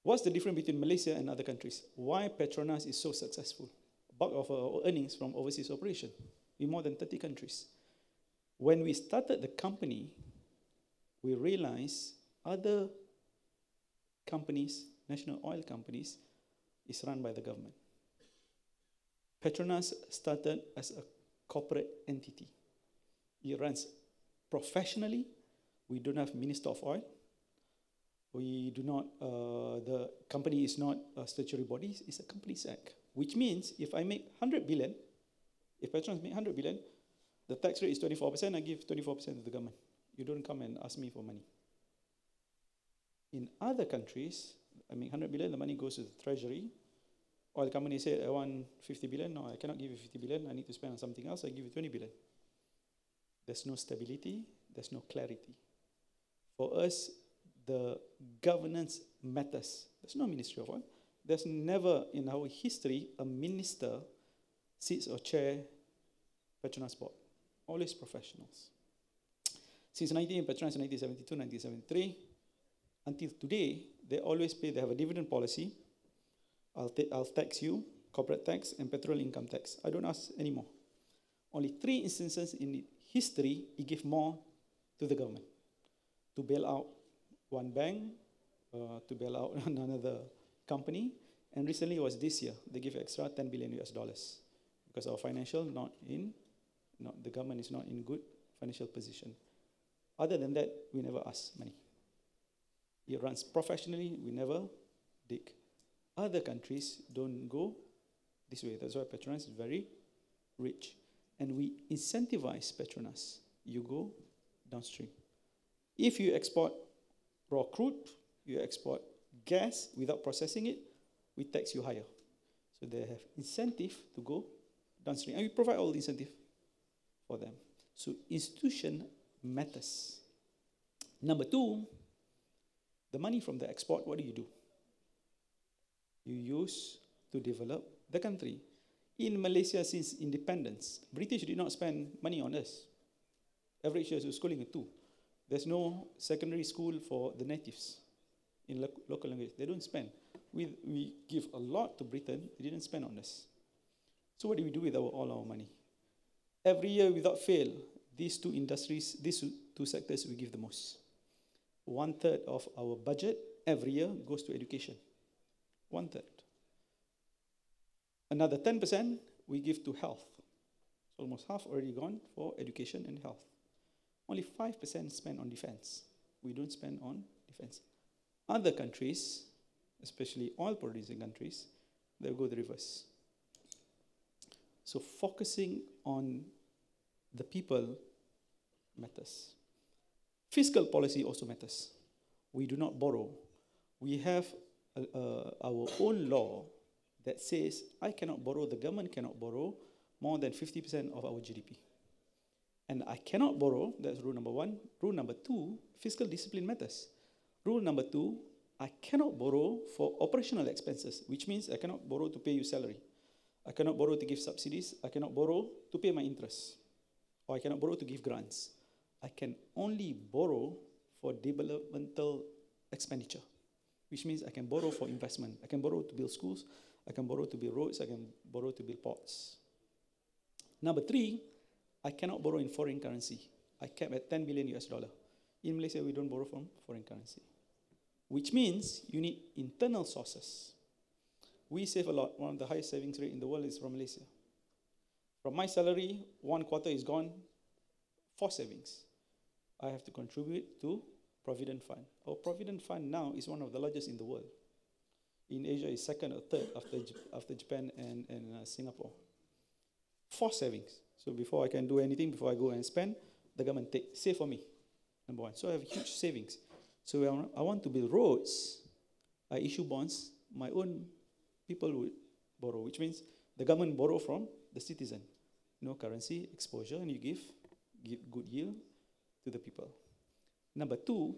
What's the difference between Malaysia and other countries? Why Petronas is so successful? Bulk of our earnings from overseas operation in more than 30 countries. When we started the company, we realized other companies, national oil companies, is run by the government. Petronas started as a corporate entity. It runs professionally. We don't have Minister of Oil. We do not, the company is not a statutory body, it's a Companies Act, which means if I make 100 billion, if Petronas make 100 billion, the tax rate is 24%, I give 24% to the government. You don't come and ask me for money. In other countries, I make 100 billion, the money goes to the treasury. Oil company said, I want 50 billion, no, I cannot give you 50 billion, I need to spend on something else, I give you 20 billion. There's no stability, there's no clarity. For us, the governance matters. There's no Ministry of Oil. There's never in our history a minister sits or chair Petronas board. Always professionals. Since Petronas 1972, 1973, until today, they always pay, they have a dividend policy. I'll tax you, corporate tax, and petrol income tax. I don't ask anymore. Only 3 instances in history, it gave more to the government to bail out one bank, to bail out another company, and recently it was this year, they give extra $10 billion because our financial the government is not in good financial position. Other than that, we never ask money. It runs professionally, we never dig. Other countries don't go this way. That's why Petronas is very rich. And we incentivize Petronas. You go downstream. If you export raw crude, you export gas without processing it, we tax you higher. So they have incentive to go downstream. And we provide all the incentive for them. So institution matters. Number 2, the money from the export, what do? You use to develop the country. In Malaysia, since independence, British did not spend money on us. Average year is schooling at 2. There's no secondary school for the natives in local language. They don't spend. We give a lot to Britain. They didn't spend on us. So what do we do with all our money? Every year, without fail, these 2 industries, these 2 sectors, we give the most. 1/3 of our budget every year goes to education. 1/3. Another 10% we give to health. So almost half already gone for education and health. Only 5% spent on defense. We don't spend on defense. Other countries, especially oil-producing countries, they'll go the reverse. So focusing on the people matters. Fiscal policy also matters. We do not borrow. We have our own law that says I cannot borrow, the government cannot borrow more than 50% of our GDP. And I cannot borrow, that's rule number 1. Rule number 2, fiscal discipline matters. Rule number 2, I cannot borrow for operational expenses, which means I cannot borrow to pay you salary. I cannot borrow to give subsidies. I cannot borrow to pay my interest. Or I cannot borrow to give grants. I can only borrow for developmental expenditure, which means I can borrow for investment. I can borrow to build schools. I can borrow to build roads. I can borrow to build ports. Number 3, I cannot borrow in foreign currency. I kept at 10 billion US dollar. In Malaysia, we don't borrow from foreign currency, which means you need internal sources. We save a lot. One of the highest savings rate in the world is from Malaysia. From my salary, 1/4 is gone for savings. I have to contribute to Provident Fund. Our Provident Fund now is one of the largest in the world. In Asia, it's second or third after Japan and Singapore. For savings. So before I can do anything, before I go and spend, the government save for me, number one. So I have huge savings. So when I want to build roads, I issue bonds, my own people would borrow, which means the government borrow from the citizen. No currency exposure, and you give good yield to the people. Number two,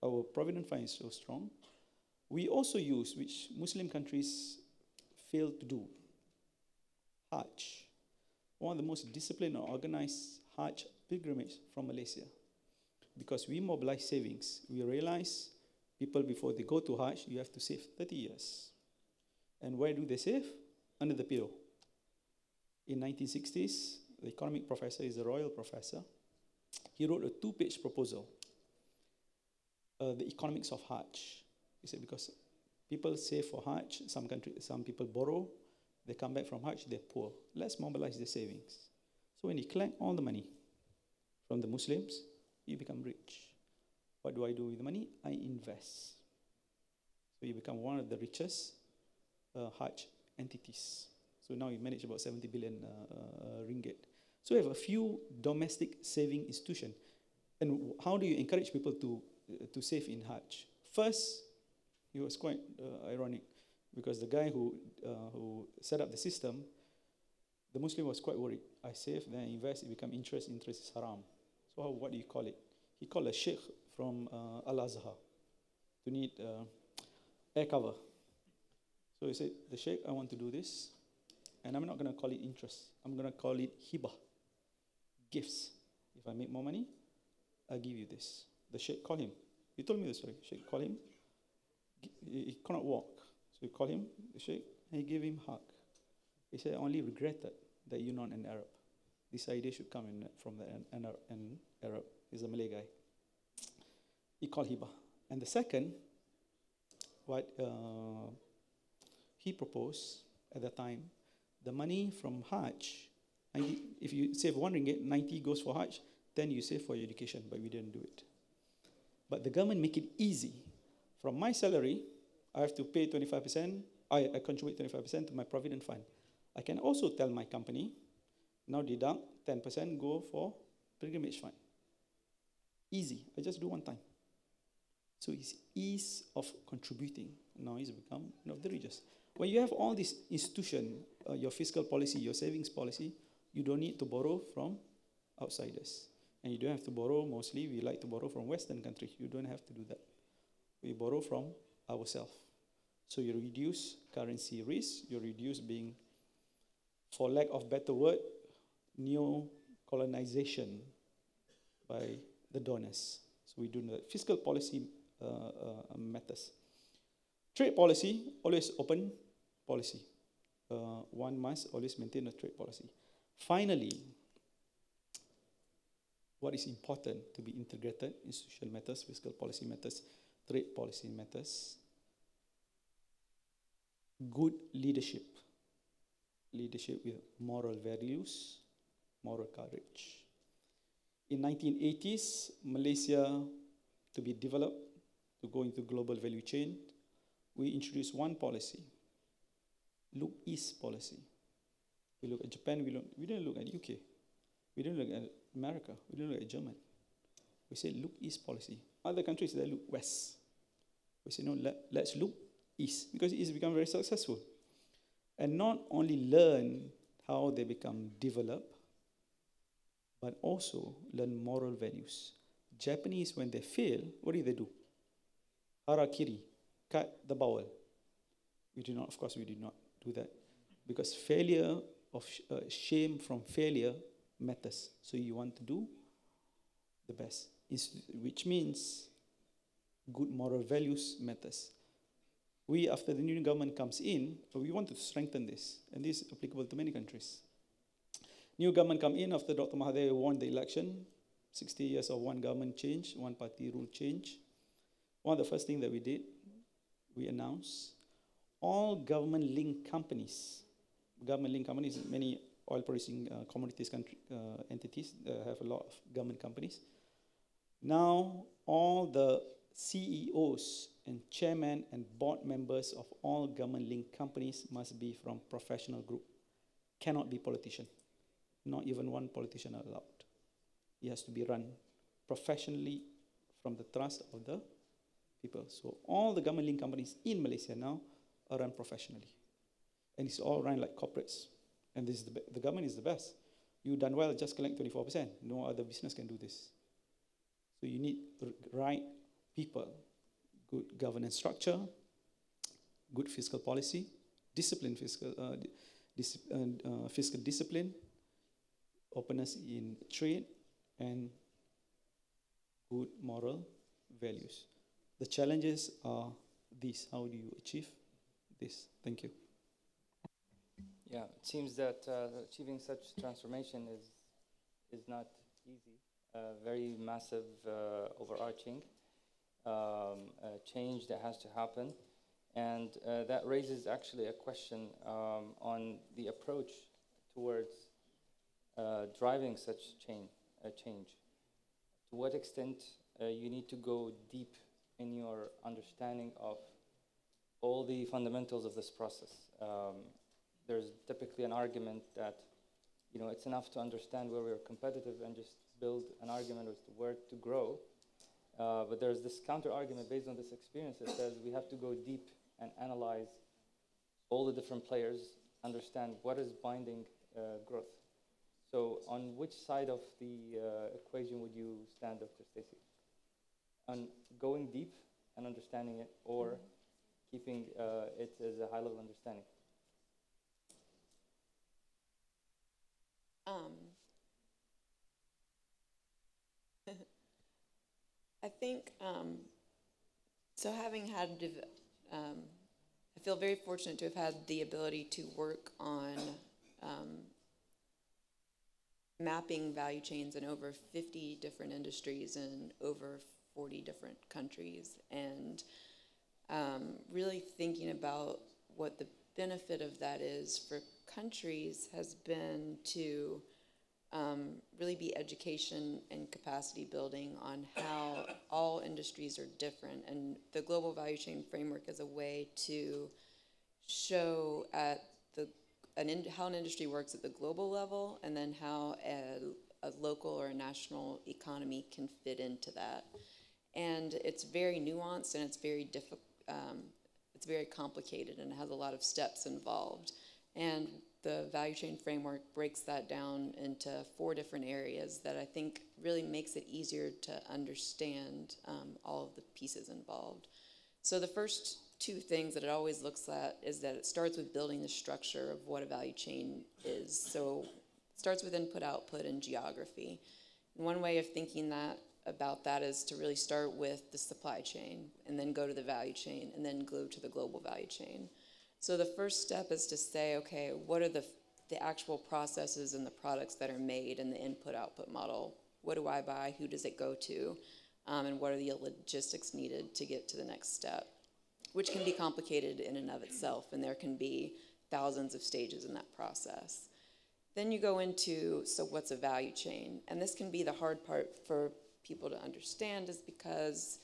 our Provident Fund is so strong. We also use, which Muslim countries fail to do, Hajj. One of the most disciplined or organized Hajj pilgrimage from Malaysia. Because we mobilize savings, we realize people before they go to Hajj, you have to save 30 years. And where do they save? Under the pillow. In 1960s, the economic professor is a royal professor. He wrote a 2-page proposal, the economics of Hajj. He said because people save for Hajj, some people borrow, they come back from Hajj, they're poor. Let's mobilize the savings. So when you collect all the money from the Muslims, you become rich. What do I do with the money? I invest. So you become one of the richest Hajj entities. So now you manage about 70 billion ringgit. So we have a few domestic saving institutions. And how do you encourage people to save in Hajj? First, it was quite ironic because the guy who set up the system, the Muslim was quite worried. I save, then I invest, it becomes interest is haram. So what do you call it? He called a sheikh from Al-Azhar to need air cover. So he said, the sheikh, I want to do this, and I'm not going to call it interest. I'm going to call it hibah, gifts. If I make more money, I'll give you this. The sheikh called him. He told me the story. Sheikh called him. He cannot walk. So he called him, the sheikh, and he gave him a hug. He said, I only regretted that you're not an Arab. This idea should come from an Arab. He's a Malay guy. He called hibah. And the second, what he proposed at the time, the money from Hajj, if you save 1 ringgit, 90 goes for Hajj, 10 you save for your education, but we didn't do it. But the government make it easy. From my salary, I have to pay 25%, I contribute 25% to my Provident Fund. I can also tell my company, now deduct 10%, go for pilgrimage fund. Easy, I just do one time. So it's ease of contributing. Now it's become one of the richest. When you have all these institutions, your fiscal policy, your savings policy, you don't need to borrow from outsiders. And you don't have to borrow, mostly we like to borrow from Western countries. You don't have to do that. We borrow from ourselves. So you reduce currency risk, you reduce being, for lack of better word, neo-colonization by the donors. So we do that. Fiscal policy matters. Trade policy, always open policy. One must always maintain a trade policy. Finally, what is important to be integrated? Institutional matters, fiscal policy matters, trade policy matters. Good leadership. Leadership with moral values, moral courage. In 1980s, Malaysia, to be developed, to go into global value chain, we introduced one policy, look east policy. We look at Japan, we didn't look at UK. We didn't look at America, we didn't look at Germany. We said look east policy. Other countries, they look west. We said no, let's look east, because it's become very successful. And not only learn how they become developed, but also learn moral values. Japanese, when they fail, what do? Harakiri, cut the bowel. We did not, of course, we did not do that. Because failure of shame from failure matters. So you want to do the best, which means good moral values matters. We, after the new government comes in, we want to strengthen this, and this is applicable to many countries. New government come in after Dr. Mahathir won the election. 60 years of one government change, one party rule change. One of the first things that we did, we announced all government-linked companies, many oil-producing commodities entities have a lot of government companies. Now, all the CEOs and chairmen and board members of all government-linked companies must be from professional group. Cannot be politician. Not even one politician allowed. It has to be run professionally from the trust of the people. So all the government-linked companies in Malaysia now are run professionally. And it's all run like corporates. And this is the government is the best. You done well, just collect 24%. No other business can do this. So you need right people, good governance structure, good fiscal policy, fiscal discipline, openness in trade, and good moral values. The challenges are these. How do you achieve this? Thank you. Yeah, it seems that achieving such transformation is not easy. Very massive, overarching change that has to happen. And that raises actually a question on the approach towards driving such change. To what extent you need to go deep in your understanding of all the fundamentals of this process. There's typically an argument that it's enough to understand where we're competitive and just build an argument as to where to grow. But there's this counter-argument based on this experience that says we have to go deep and analyze all the different players, understand what is binding growth. So on which side of the equation would you stand, Dr. Stacey? On going deep and understanding it, or keeping it as a high-level understanding? I think, so having had, I feel very fortunate to have had the ability to work on mapping value chains in over 50 different industries in over 40 different countries, and really thinking about what the benefit of that is for countries has been to really be education and capacity building on how all industries are different. And the global value chain framework is a way to show at how an industry works at the global level, and then how a local or a national economy can fit into that. And it's very nuanced, and it's very it's very complicated, and it has a lot of steps involved. And the value chain framework breaks that down into 4 different areas that I think really makes it easier to understand all of the pieces involved. So the first 2 things that it always looks at is that it starts with building the structure of what a value chain is. So it starts with input, output, and geography. And one way of thinking about that is to really start with the supply chain, and then go to the value chain, and then go to the global value chain. So the first step is to say, okay, what are the actual processes and the products that are made in the input-output model? What do I buy? Who does it go to? And what are the logistics needed to get to the next step? Which can be complicated in and of itself, and there can be thousands of stages in that process. Then you go into, so what's a value chain? And this can be the hard part for people to understand, is because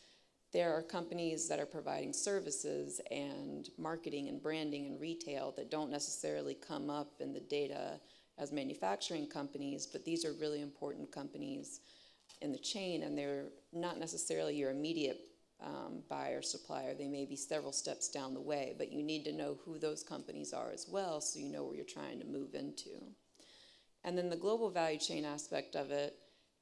there are companies that are providing services and marketing and branding and retail that don't necessarily come up in the data as manufacturing companies, but these are really important companies in the chain, and they're not necessarily your immediate buyer, supplier. They may be several steps down the way, but you need to know who those companies are as well, so you know where you're trying to move into. And then the global value chain aspect of it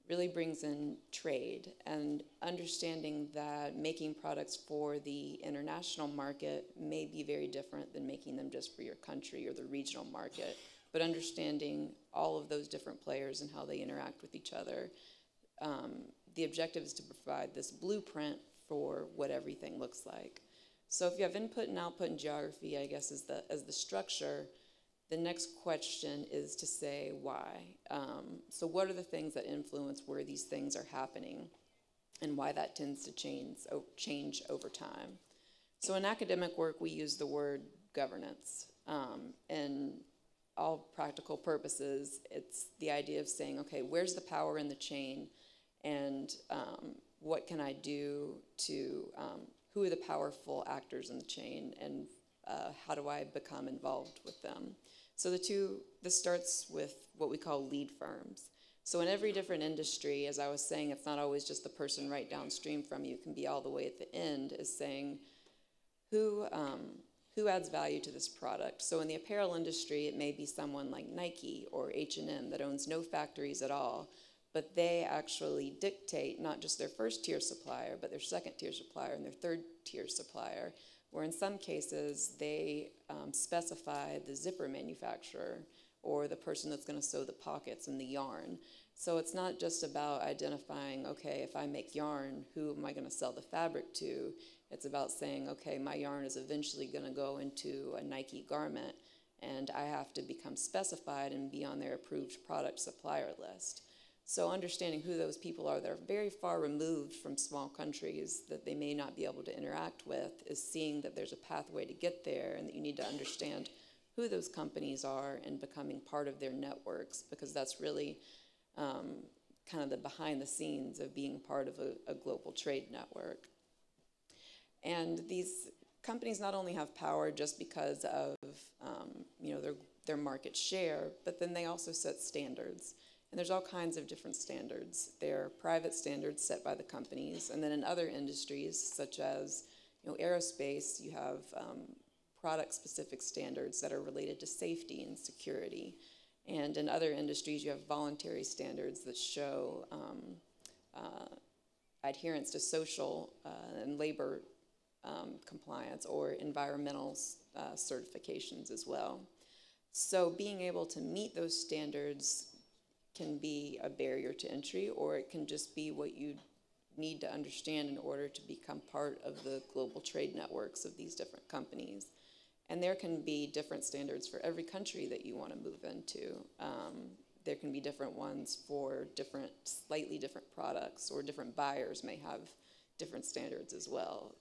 really brings in trade, and understanding that making products for the international market may be very different than making them just for your country or the regional market, but understanding all of those different players and how they interact with each other. The objective is to provide this blueprint for what everything looks like. So if you have input and output and geography, I guess, as the structure, the next question is to say why. So what are the things that influence where these things are happening and why that tends to change over time? So in academic work, we use the word governance. And all practical purposes, it's the idea of saying, okay, where's the power in the chain, and what can I do to, who are the powerful actors in the chain, and how do I become involved with them? So this starts with what we call lead firms. So in every different industry, as I was saying, it's not always just the person right downstream from you. It can be all the way at the end, is saying, who adds value to this product? So in the apparel industry, it may be someone like Nike or H&M that owns no factories at all, but they actually dictate not just their first-tier supplier, but their second-tier supplier and their third-tier supplier, where in some cases they specify the zipper manufacturer or the person that's going to sew the pockets and the yarn. So it's not just about identifying, okay, if I make yarn, who am I going to sell the fabric to? It's about saying, okay, my yarn is eventually going to go into a Nike garment, and I have to become specified and be on their approved product supplier list. So understanding who those people are that are very far removed from small countries that they may not be able to interact with is seeing that there's a pathway to get there, and that you need to understand who those companies are and becoming part of their networks, because that's really kind of the behind the scenes of being part of a global trade network. And these companies not only have power just because of their market share, but then they also set standards. And there's all kinds of different standards. There are private standards set by the companies, and then in other industries, such as aerospace, you have product-specific standards that are related to safety and security. And in other industries, you have voluntary standards that show adherence to social and labor compliance or environmental certifications as well. So being able to meet those standards can be a barrier to entry, or it can just be what you need to understand in order to become part of the global trade networks of these different companies. And there can be different standards for every country that you want to move into. There can be different ones for slightly different products, or different buyers may have different standards as well.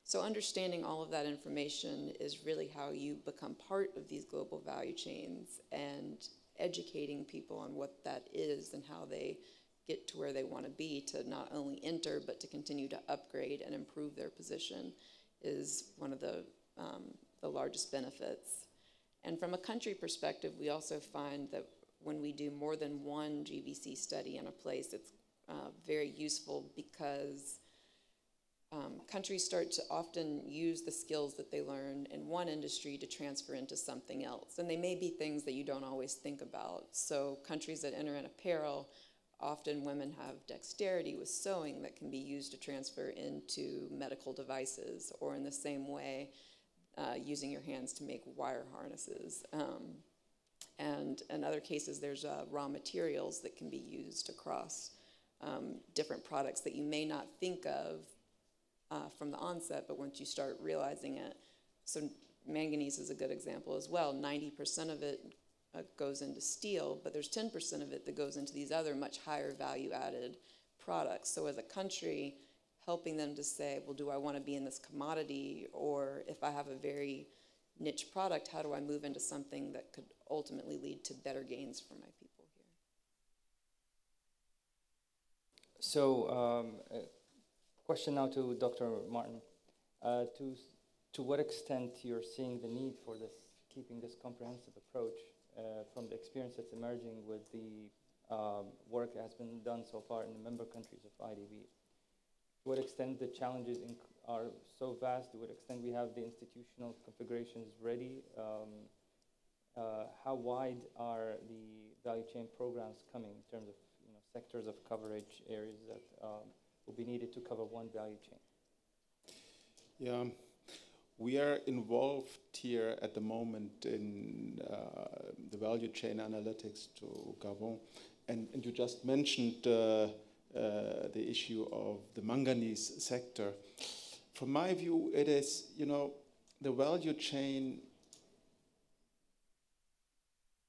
So understanding all of that information is really how you become part of these global value chains, and educating people on what that is and how they get to where they want to be to not only enter, but to continue to upgrade and improve their position is one of the largest benefits. And from a country perspective, we also find that when we do more than one GVC study in a place, it's very useful, because countries start to often use the skills that they learn in one industry to transfer into something else. And they may be things that you don't always think about. So countries that enter in apparel, often women have dexterity with sewing that can be used to transfer into medical devices, or in the same way, using your hands to make wire harnesses. And in other cases, there's raw materials that can be used across different products that you may not think of from the onset, but once you start realizing it. So manganese is a good example as well. 90% of it goes into steel, but there's 10% of it that goes into these other much higher value added products. So as a country, helping them to say, well, do I want to be in this commodity, or if I have a very niche product, how do I move into something that could ultimately lead to better gains for my people here? So, question now to Dr. Martin. To what extent you're seeing the need for this, keeping this comprehensive approach from the experience that's emerging with the work that has been done so far in the member countries of IDB? To what extent the challenges are so vast? To what extent we have the institutional configurations ready? How wide are the value chain programs coming in terms of sectors of coverage, areas that will be needed to cover one value chain? Yeah, we are involved here at the moment in the value chain analytics to Gabon, and you just mentioned the issue of the manganese sector. From my view, it is, the value chain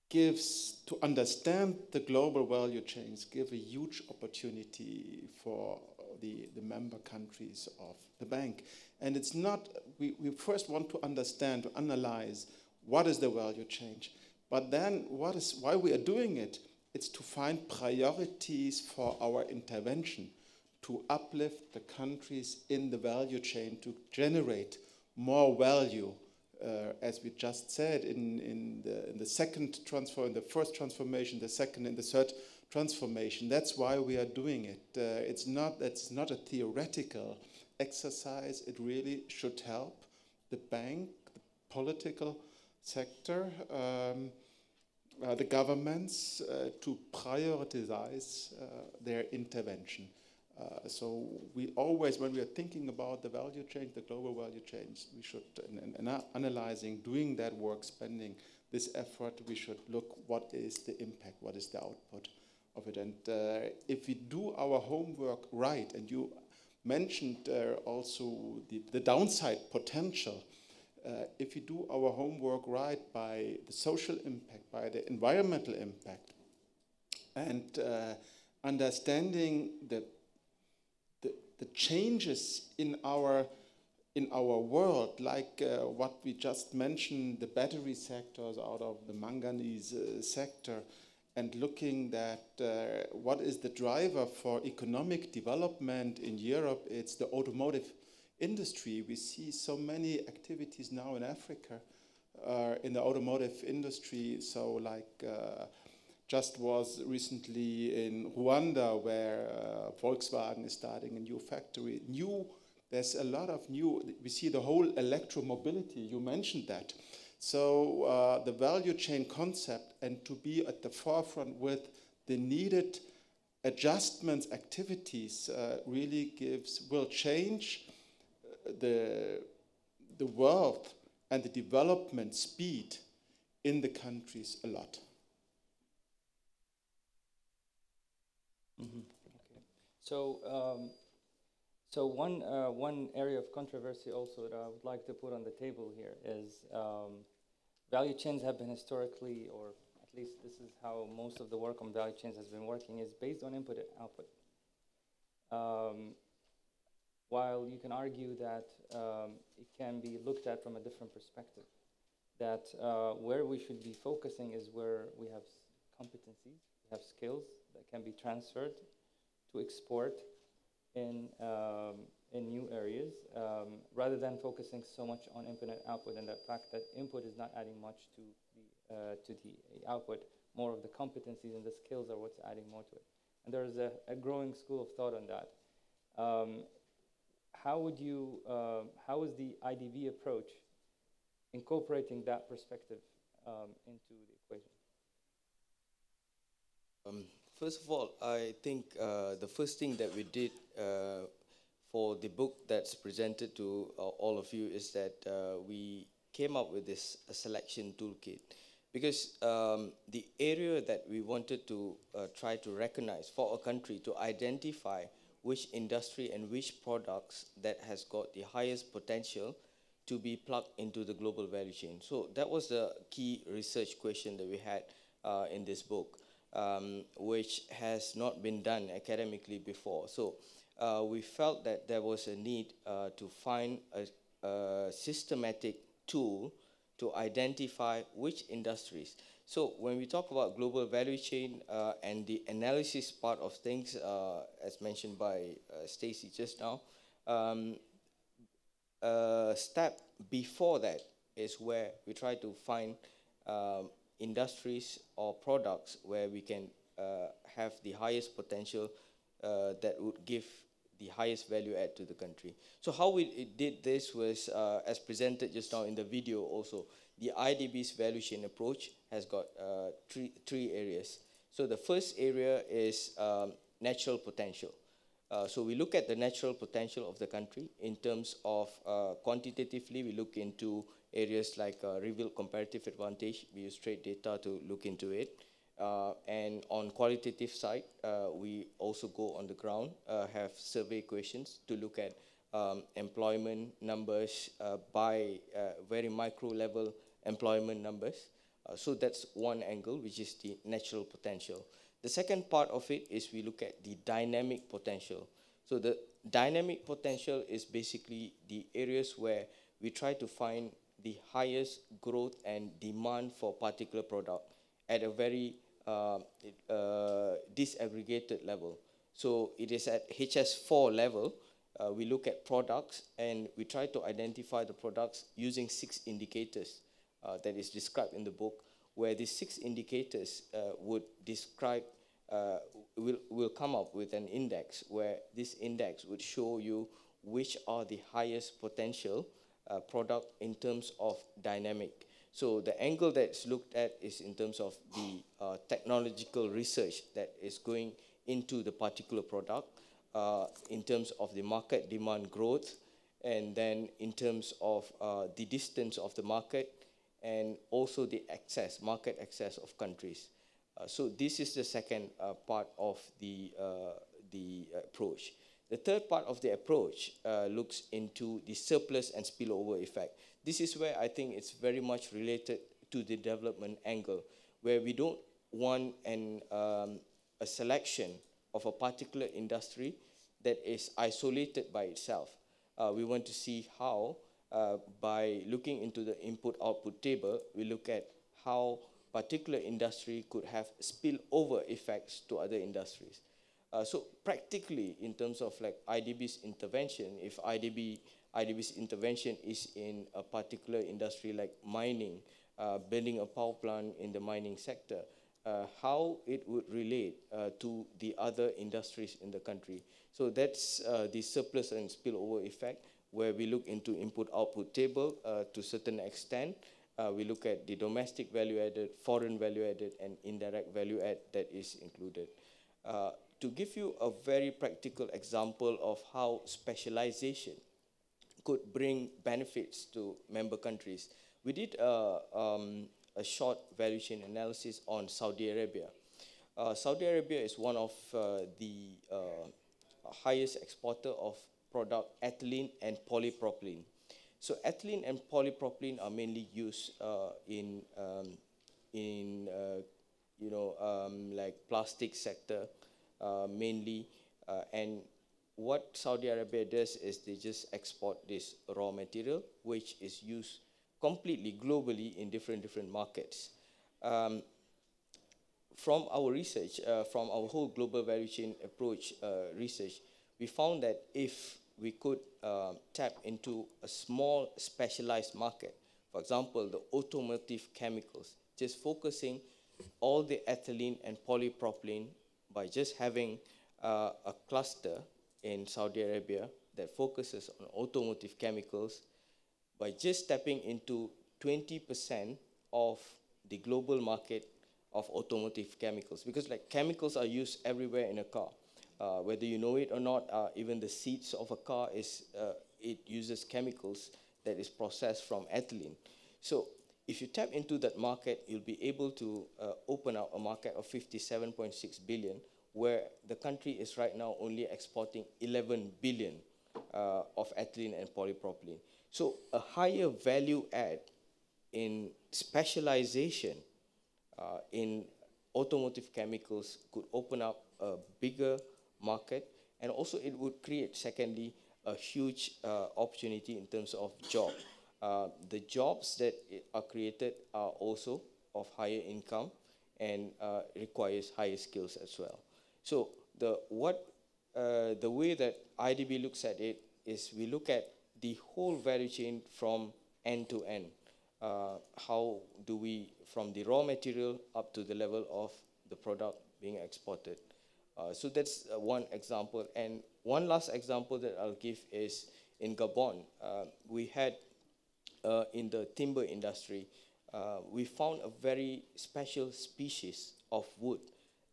gives, to understand the global value chains, give a huge opportunity for the member countries of the bank. And it's not, we first want to understand, to analyze what is the value chain, but then why we are doing it. It's to find priorities for our intervention, to uplift the countries in the value chain, to generate more value, as we just said, in the second transfer, in the first transformation, the second and the third transformation. That's why we are doing it. It's not a theoretical exercise. It really should help the bank, the political sector, the governments to prioritize their intervention. So we always, when we are thinking about the value chain, the global value chains, we should, analyzing, doing that work, spending this effort, we should look what is the impact, what is the output of it. And if we do our homework right, and you mentioned also the downside potential, if we do our homework right by the social impact, by the environmental impact, and understanding the changes in our world, like what we just mentioned, the battery sectors out of the manganese sector, and looking at what is the driver for economic development in Europe, it's the automotive industry. We see so many activities now in Africa in the automotive industry. So like just was recently in Rwanda, where Volkswagen is starting a new factory. There's a lot of new, we see the whole electromobility, you mentioned that. So the value chain concept, and to be at the forefront with the needed adjustments, activities, really will change the wealth and the development speed in the countries a lot. Mm-hmm. Okay. So one area of controversy also that I would like to put on the table here is value chains have been historically, or at least this is how most of the work on value chains has been working, is based on input and output. While you can argue that it can be looked at from a different perspective, that where we should be focusing is where we have competencies, we have skills that can be transferred to export in new areas, rather than focusing so much on input and output, and the fact that input is not adding much to the output. More of the competencies and the skills are what's adding more to it. And there's a growing school of thought on that. How is the IDB approach incorporating that perspective into the equation? First of all, I think the first thing that we did for the book that's presented to all of you is that we came up with this selection toolkit, because the area that we wanted to try to recognize for a country to identify which industry and which products that has got the highest potential to be plugged into the global value chain. So that was the key research question that we had in this book, which has not been done academically before. So we felt that there was a need to find a systematic tool to identify which industries. So when we talk about global value chain and the analysis part of things, as mentioned by Stacy just now, a step before that is where we try to find industries or products where we can have the highest potential that would give the highest value add to the country. So how we did this was, as presented just now in the video also, the IDB's value chain approach has got three areas. So the first area is natural potential. So we look at the natural potential of the country in terms of quantitatively, we look into areas like revealed comparative advantage. We use trade data to look into it. And on qualitative side, we also go on the ground, have survey questions to look at employment numbers by very micro level employment numbers, So that's one angle, which is the natural potential. The second part of it is we look at the dynamic potential. So the dynamic potential is basically the areas where we try to find the highest growth and demand for particular product at a very disaggregated level. So it is at HS4 level. We look at products and we try to identify the products using 6 indicators that is described in the book, where these 6 indicators would describe, will come up with an index, where this index would show you which are the highest potential product in terms of dynamic. So the angle that's looked at is in terms of the technological research that is going into the particular product, in terms of the market demand growth, and then in terms of the distance of the market, and also the market access of countries. So this is the second part of the approach. The third part of the approach looks into the surplus and spillover effect. This is where I think it's very much related to the development angle, where we don't want a selection of a particular industry that is isolated by itself. We want to see how, by looking into the input-output table, we look at how particular industry could have spillover effects to other industries. So practically, in terms of like IDB's intervention, if IDB's intervention is in a particular industry like mining, building a power plant in the mining sector, how it would relate to the other industries in the country. So that's the surplus and spillover effect, where we look into input-output table to a certain extent. We look at the domestic value added, foreign value added, and indirect value add that is included. To give you a very practical example of how specialization could bring benefits to member countries, we did a short value chain analysis on Saudi Arabia. Saudi Arabia is one of the highest exporter of product ethylene and polypropylene. So ethylene and polypropylene are mainly used in like plastic sector mainly, and what Saudi Arabia does is they just export this raw material, which is used completely globally in different markets. From our research, from our whole global value chain approach research, we found that if we could tap into a small specialized market, for example, the automotive chemicals, just focusing all the ethylene and polypropylene by just having a cluster in Saudi Arabia that focuses on automotive chemicals, by just stepping into 20% of the global market of automotive chemicals, because like chemicals are used everywhere in a car, whether you know it or not. Even the seats of a car it uses chemicals that is processed from ethylene. So if you tap into that market, you'll be able to open up a market of 57.6 billion, where the country is right now only exporting 11 billion of ethylene and polypropylene. So a higher value add in specialization in automotive chemicals could open up a bigger market, and also it would create, secondly, a huge opportunity in terms of job. The jobs that are created are also of higher income and requires higher skills as well. So the way that IDB looks at it is we look at the whole value chain from end to end. How do we, from the raw material up to the level of the product being exported? So that's one example. And one last example that I'll give is in Gabon. We had, in the timber industry, we found a very special species of wood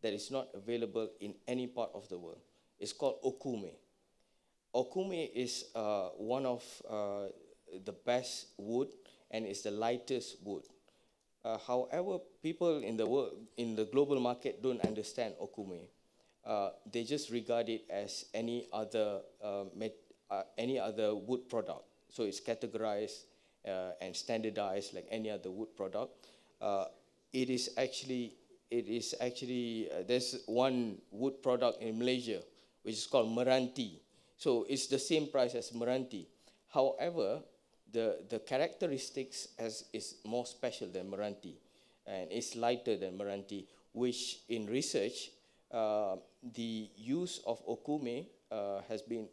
that is not available in any part of the world. It's called okume. Okume is one of the best wood, and it's the lightest wood. However, people in the world, in the global market, don't understand okume. They just regard it as any other wood product. So it's categorized and standardized like any other wood product. it is actually there's one wood product in Malaysia which is called meranti. So it's the same price as meranti. However, the characteristics is more special than meranti, and it's lighter than meranti, which in research, the use of okume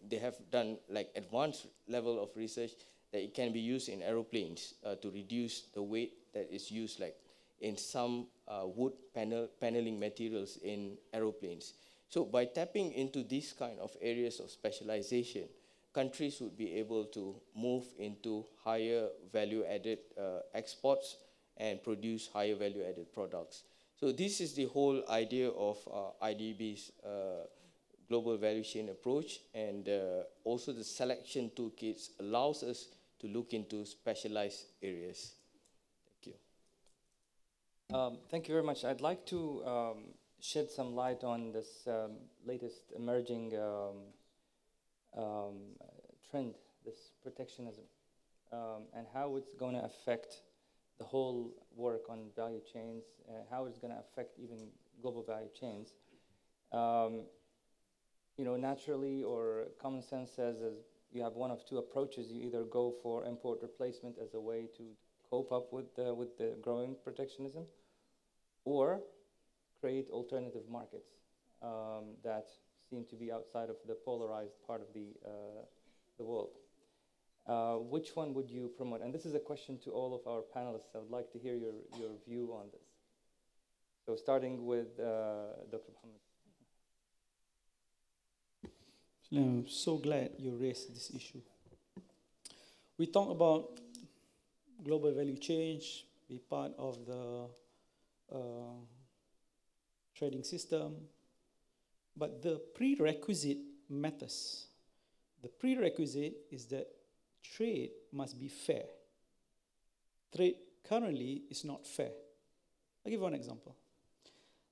they have done like advanced level of research that it can be used in aeroplanes to reduce the weight that is used like in some wood paneling materials in aeroplanes. So by tapping into these kind of areas of specialization, countries would be able to move into higher value-added exports and produce higher value-added products. So this is the whole idea of IDB's global value chain approach, and also the selection toolkits allows us to look into specialized areas. Thank you. Thank you very much. I'd like to shed some light on this latest emerging trend, this protectionism, and how it's going to affect the whole work on value chains, how it's going to affect even global value chains. You know, naturally, or common sense says you have one of two approaches. You either go for import replacement as a way to cope up with the growing protectionism, or create alternative markets that seem to be outside of the polarized part of the world. Which one would you promote? And this is a question to all of our panelists. I would like to hear your view on this. So starting with Dr. Mohammed. I'm so glad you raised this issue. We talk about global value change, be part of the trading system, but the prerequisite matters. The prerequisite is that trade must be fair. Trade currently is not fair. I'll give one example.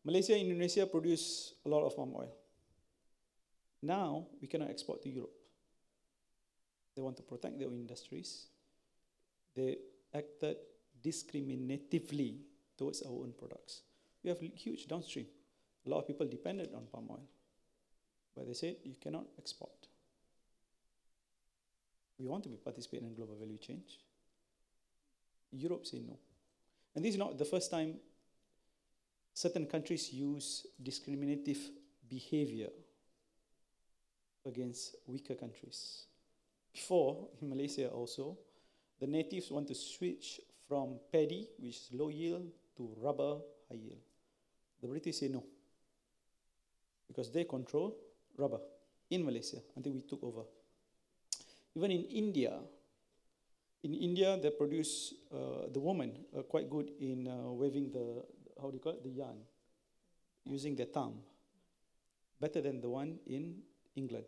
Malaysia and Indonesia produce a lot of palm oil. Now, we cannot export to Europe. They want to protect their own industries. They acted discriminatively towards our own products. We have huge downstream. A lot of people depended on palm oil. But they said, you cannot export. We want to participate in global value change. Europe said no. And this is not the first time certain countries use discriminative behavior against weaker countries. Before, in Malaysia also, the natives want to switch from paddy, which is low yield, to rubber, high yield. The British say no, because they control rubber in Malaysia until we took over. Even in India, they produce, the women are quite good in waving the, how do you call it, the yarn, using their thumb, better than the one in England,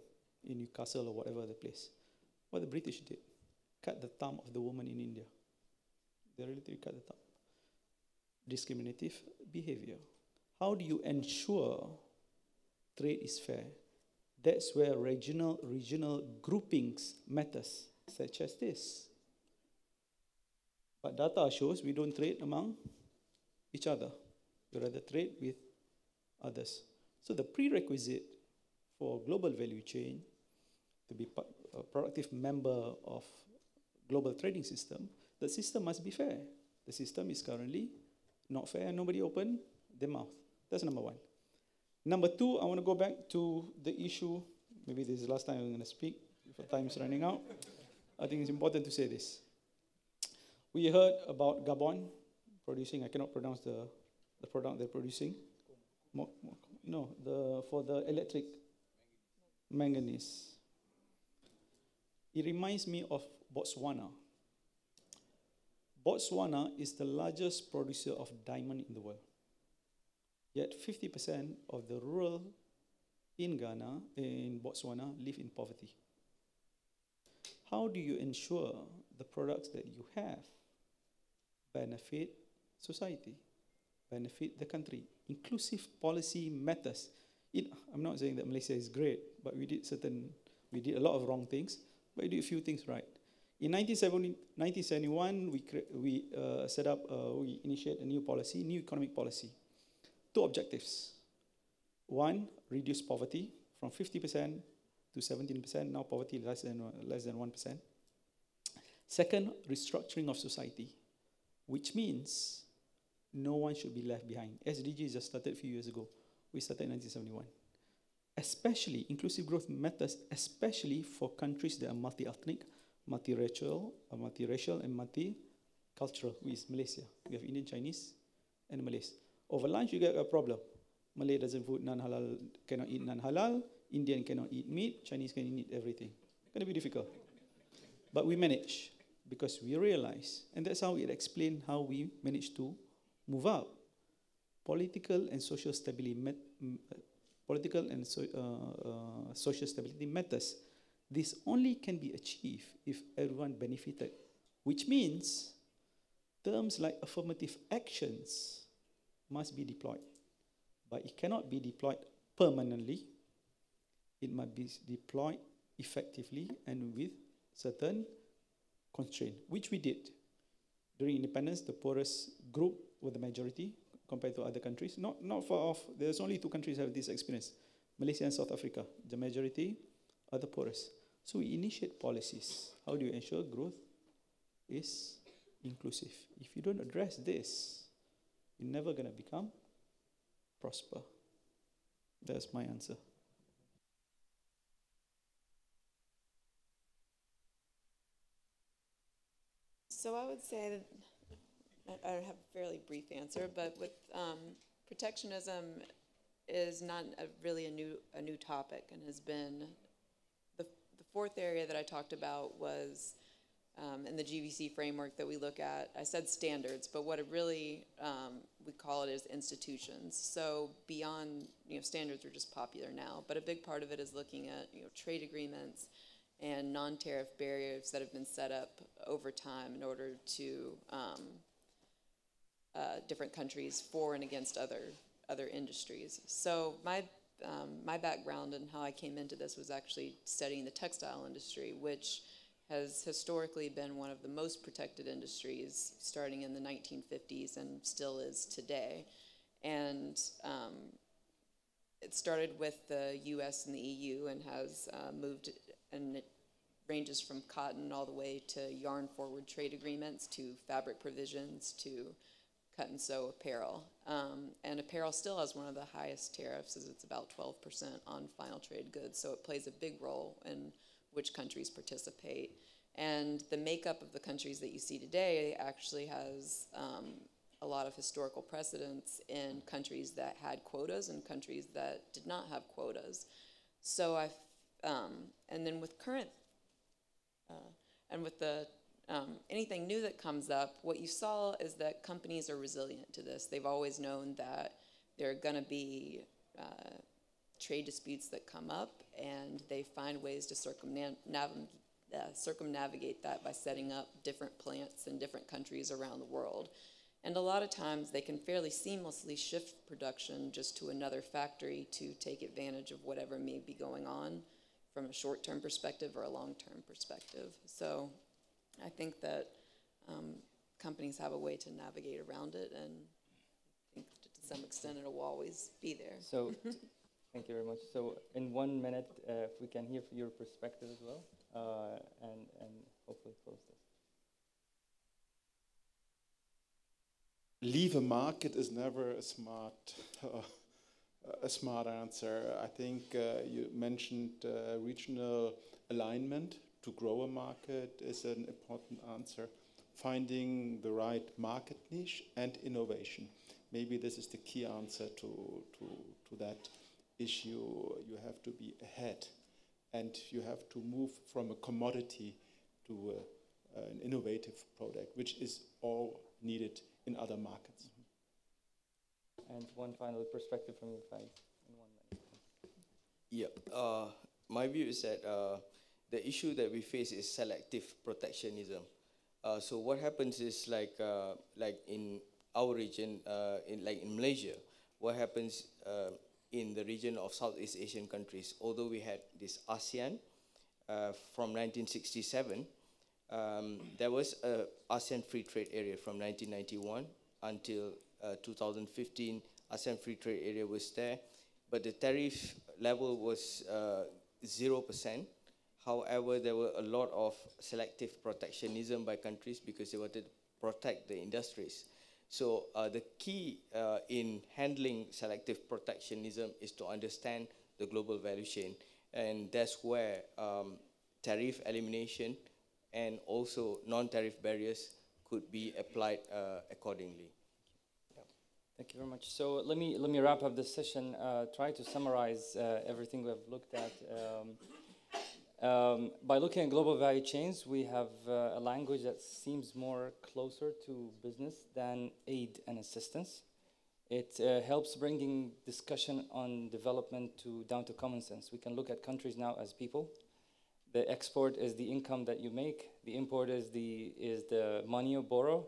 in Newcastle or whatever the place. What the British did, cut the thumb of the woman in India. They literally cut the thumb. Discriminative behavior. How do you ensure trade is fair? That's where regional groupings matters, such as this. But data shows we don't trade among each other. We rather trade with others. So the prerequisite for global value chain to be a productive member of global trading system, the system must be fair. The system is currently not fair and nobody open their mouth. That's number one. Number two, I want to go back to the issue, maybe this is the last time I'm going to speak, before time is running out. I think it's important to say this. We heard about Gabon producing, I cannot pronounce the product they're producing. For the electric manganese. It reminds me of Botswana. Botswana is the largest producer of diamond in the world. Yet 50% of the rural in Ghana, in Botswana, live in poverty. How do you ensure the products that you have benefit society, benefit the country? Inclusive policy matters. I'm not saying that Malaysia is great, but we did a lot of wrong things, but we did a few things right. In 1971, we initiate a new policy, new economic policy. Two objectives. One, reduce poverty from 50% to 17%, now poverty less than 1%. Second, restructuring of society, which means no one should be left behind. SDG just started a few years ago. We started in 1971. Especially, inclusive growth matters, especially for countries that are multi-ethnic, multiracial, and multicultural, which is Malaysia. We have Indian, Chinese, and Malays. Over lunch, you get a problem. Malay doesn't food non-halal, cannot eat non-halal. Indian cannot eat meat. Chinese can eat everything. It's going to be difficult. But we manage because we realize, and that's how it explains how we managed to move up. Political and social stability social stability matters. This only can be achieved if everyone benefited, which means terms like affirmative actions must be deployed. But it cannot be deployed permanently. It must be deployed effectively and with certain constraint, which we did. During independence, the poorest group were the majority compared to other countries. Not far off. There's only two countries that have this experience, Malaysia and South Africa. The majority are the poorest. So we initiate policies. How do you ensure growth is inclusive? If you don't address this, you're never going to become prosper. That's my answer. So I would say that I have a fairly brief answer, but with protectionism is not really a new topic, and has been the fourth area that I talked about was in the GVC framework that we look at. I said standards, but what it really we call it is institutions. So beyond standards are just popular now, but a big part of it is looking at trade agreements and non-tariff barriers that have been set up over time in order to different countries for and against other industries. So my background and how I came into this was actually studying the textile industry, which has historically been one of the most protected industries starting in the 1950s and still is today. And it started with the US and the EU and has moved, and it ranges from cotton all the way to yarn forward trade agreements to fabric provisions to cut and sew apparel. And apparel still has one of the highest tariffs, as it's about 12% on final trade goods. So it plays a big role in which countries participate. And the makeup of the countries that you see today actually has a lot of historical precedents in countries that had quotas and countries that did not have quotas. So and then with current, and with the anything new that comes up, what you saw is that companies are resilient to this. They've always known that there are going to be trade disputes that come up, and they find ways to circumnavigate that by setting up different plants in different countries around the world. And a lot of times they can fairly seamlessly shift production just to another factory to take advantage of whatever may be going on from a short-term perspective or a long-term perspective. So I think that companies have a way to navigate around it, and I think to some extent it'll always be there. So, thank you very much. So, in 1 minute, if we can hear your perspective as well, and hopefully close this. Leave a market is never a smart answer. I think you mentioned regional alignment. To grow a market is an important answer. Finding the right market niche and innovation. Maybe this is the key answer to that issue. You have to be ahead, and you have to move from a commodity to an innovative product, which is all needed in other markets. And one final perspective from you, Faiz, in 1 minute. Yeah, my view is that the issue that we face is selective protectionism. So what happens is like in our region, in Malaysia, what happens in the region of Southeast Asian countries, although we had this ASEAN from 1967, there was a ASEAN Free Trade Area from 1991 until 2015. ASEAN Free Trade Area was there, but the tariff level was 0%. However, there were a lot of selective protectionism by countries because they wanted to protect the industries. So the key in handling selective protectionism is to understand the global value chain. And that's where tariff elimination and also non-tariff barriers could be applied accordingly. Thank you very much. So let me wrap up this session, try to summarize everything we have looked at. By looking at global value chains, we have a language that seems more closer to business than aid and assistance. It helps bringing discussion on development down to common sense. We can look at countries now as people. The export is the income that you make. The import is the money you borrow.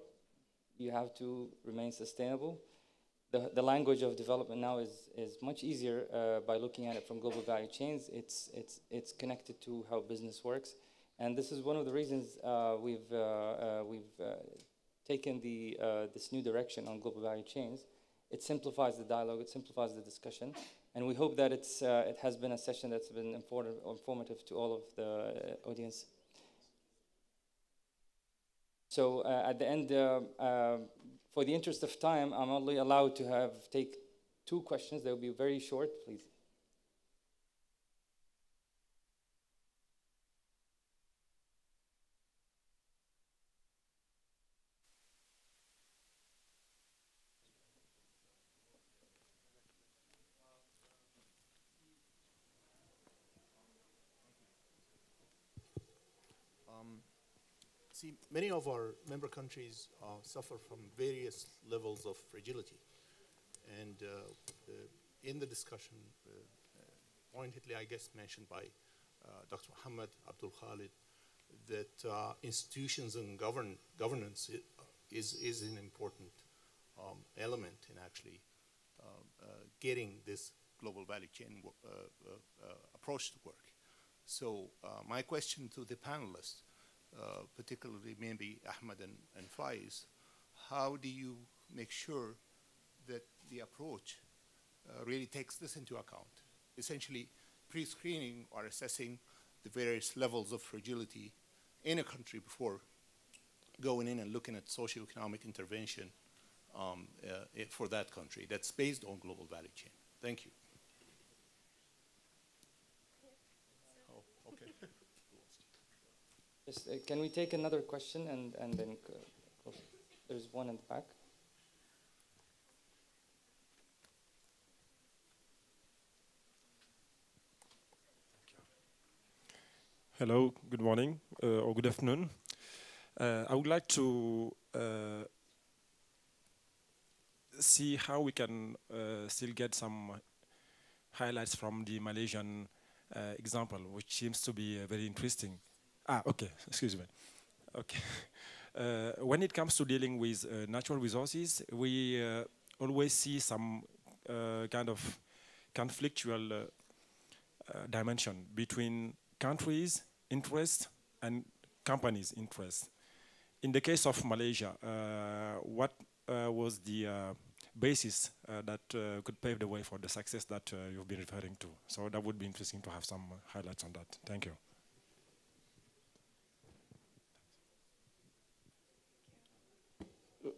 You have to remain sustainable. The language of development now is much easier by looking at it from global value chains. It's connected to how business works, and this is one of the reasons we've taken this new direction on global value chains. It simplifies the dialogue, it simplifies the discussion, and we hope that it has been a session that's been informative to all of the audience. So at the end, for the interest of time, I'm only allowed to take 2 questions. They'll be very short, please. See, many of our member countries suffer from various levels of fragility. And in the discussion, pointedly, I guess, mentioned by Dr. Muhammad Abdul Khalid, that institutions and governance is an important element in actually getting this global value chain approach to work. So my question to the panelists, particularly maybe Ahmed and Faiz, how do you make sure that the approach really takes this into account? Essentially, pre-screening or assessing the various levels of fragility in a country before going in and looking at socio-economic intervention for that country that's based on global value chain. Thank you. Oh, okay. Yes, can we take another question and then there's one in the back. Hello, good morning or good afternoon. I would like to see how we can still get some highlights from the Malaysian example, which seems to be very interesting. Okay, excuse me. Okay. When it comes to dealing with natural resources, we always see some kind of conflictual dimension between countries' interest and companies' interest. In the case of Malaysia, what was the basis that could pave the way for the success that you've been referring to? So that would be interesting to have some highlights on that. Thank you.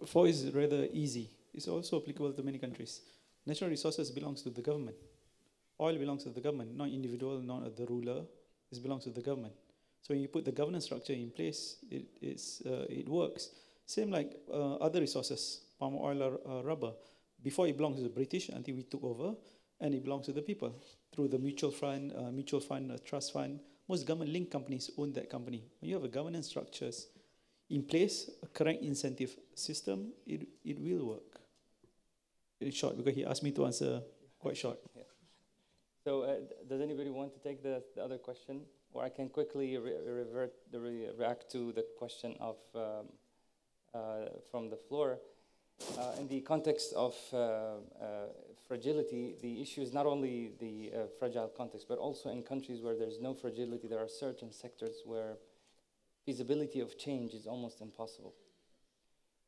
Four is rather easy. It's also applicable to many countries. Natural resources belongs to the government. Oil belongs to the government, not individual, not the ruler. It belongs to the government. So when you put the governance structure in place, it works. Same like other resources, palm oil or rubber. Before it belonged to the British until we took over, and it belongs to the people through the mutual fund, trust fund. Most government-linked companies own that company. When you have a governance structures in place, a correct incentive system, it will work. In short, because he asked me to answer quite short. Yeah. So does anybody want to take the other question? Or I can quickly react to the question of from the floor. In the context of fragility, the issue is not only the fragile context, but also in countries where there's no fragility, there are certain sectors where feasibility of change is almost impossible.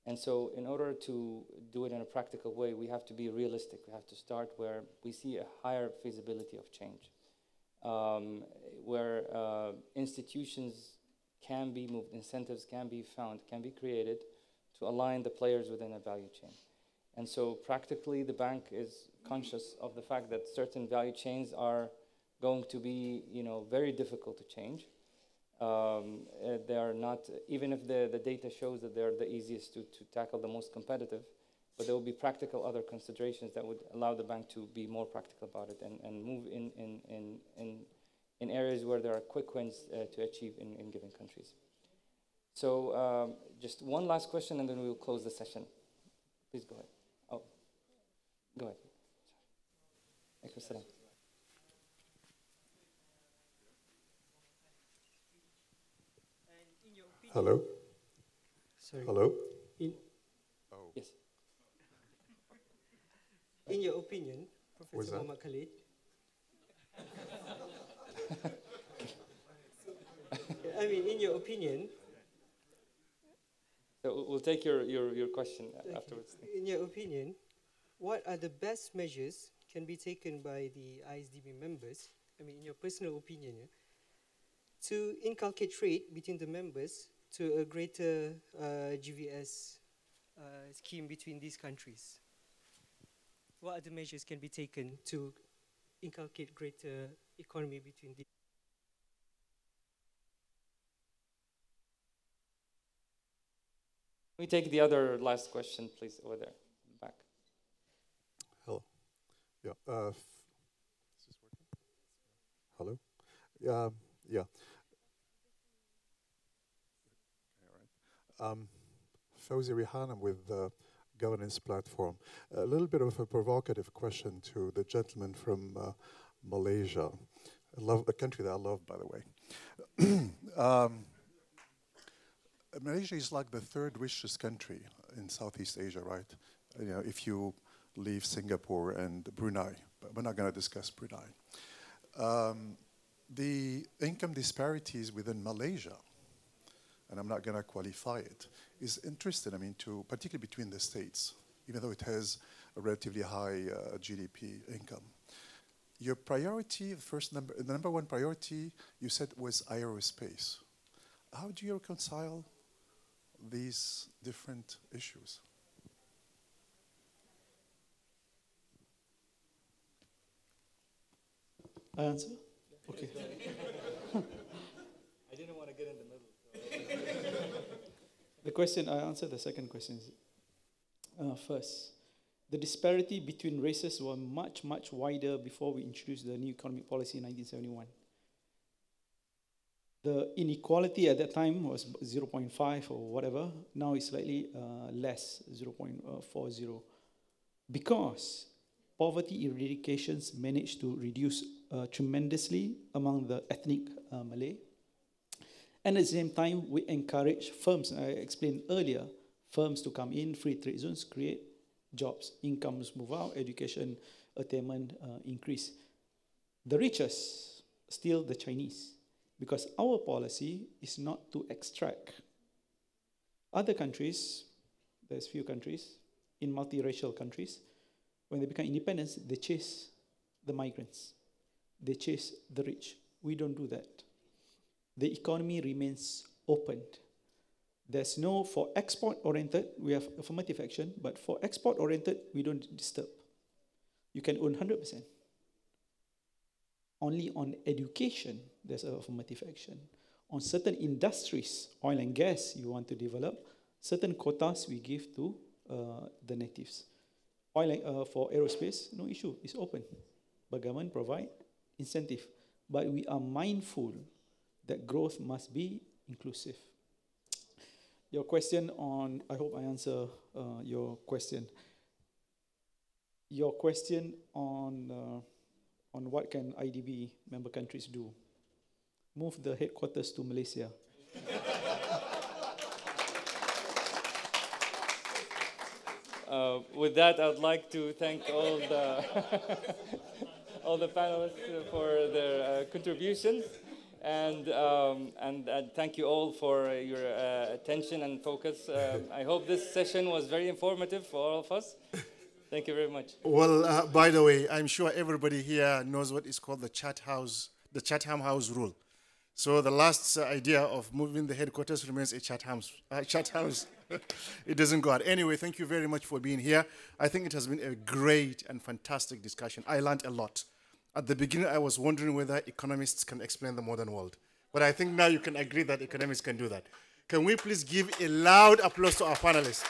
And so in order to do it in a practical way, we have to be realistic. We have to start where we see a higher feasibility of change, where institutions can be moved, incentives can be found, can be created to align the players within a value chain. And so practically, the bank is conscious of the fact that certain value chains are going to be, very difficult to change. They are not, even if the data shows that they're the easiest to tackle, the most competitive, but there will be practical other considerations that would allow the bank to be more practical about it and move in areas where there are quick wins to achieve in given countries. So just one last question and then we will close the session. Please go ahead. Oh, go ahead. Sorry. Hello? Sorry. Hello? Yes. In your opinion, Professor Muhammad Khalid, I mean, in your opinion, so we'll take your question afterwards. In your opinion, what are the best measures can be taken by the ISDB members, I mean, in your personal opinion, to inculcate trade between the members to a greater GVS scheme between these countries? What other measures can be taken to inculcate greater economy between the... We take the other last question, please, over there, back. Hello. Yeah. Is this working? Hello. Yeah. Fawzi Rihan, I'm with the Governance Platform. A little bit of a provocative question to the gentleman from Malaysia, a country that I love, by the way. Malaysia is like the third richest country in Southeast Asia, right? If you leave Singapore and Brunei, but we're not going to discuss Brunei. The income disparities within Malaysia, and I'm not going to qualify it, is interesting, particularly between the states, even though it has a relatively high GDP income. Your priority, the number one priority, you said was aerospace. How do you reconcile these different issues? I answer? Okay. I didn't want to get in the middle. The question, I answer the second question. First, the disparity between races was much, much wider before we introduced the new economic policy in 1971. The inequality at that time was 0.5 or whatever. Now it's slightly less, 0.40. Because poverty eradications managed to reduce tremendously among the ethnic Malay. And at the same time, we encourage firms, I explained earlier, firms to come in, free trade zones, create jobs, incomes move out, education, attainment increase. The richest, still the Chinese, because our policy is not to extract. Other countries, there's few countries, in multiracial countries, when they become independent, they chase the migrants. They chase the rich. We don't do that. The economy remains open. There's no, for export-oriented, we have affirmative action, but for export-oriented, we don't disturb. You can own 100%. Only on education, there's affirmative action. On certain industries, oil and gas, you want to develop, certain quotas we give to the natives. For aerospace, no issue, it's open. But government provide incentive. But we are mindful that growth must be inclusive. Your question on, I hope I answer your question. Your question on what can IDB member countries do? Move the headquarters to Malaysia. With that, I would like to thank all the all the panelists for their contributions. And thank you all for your attention and focus. I hope this session was very informative for all of us. Thank you very much. Well, by the way, I'm sure everybody here knows what is called the Chatham House rule. So the last idea of moving the headquarters remains a Chatham's. It doesn't go out. Anyway, thank you very much for being here. I think it has been a great and fantastic discussion. I learned a lot. At the beginning, I was wondering whether economists can explain the modern world. But I think now you can agree that economists can do that. Can we please give a loud applause to our panelists?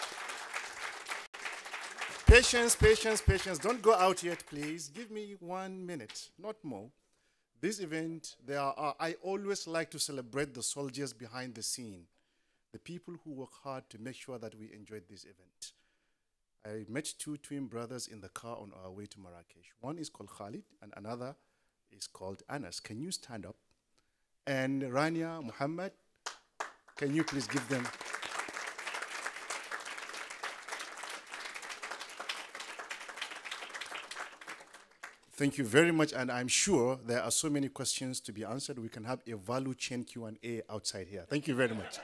Patience, patience, patience. Don't go out yet, please. Give me 1 minute, not more. This event, I always like to celebrate the soldiers behind the scene, the people who work hard to make sure that we enjoyed this event. I met two twin brothers in the car on our way to Marrakech. One is called Khalid, and another is called Anas. Can you stand up? And Rania, Muhammad, can you please give them... Thank you very much, and I'm sure there are so many questions to be answered. We can have a value chain Q&A outside here. Thank you very much.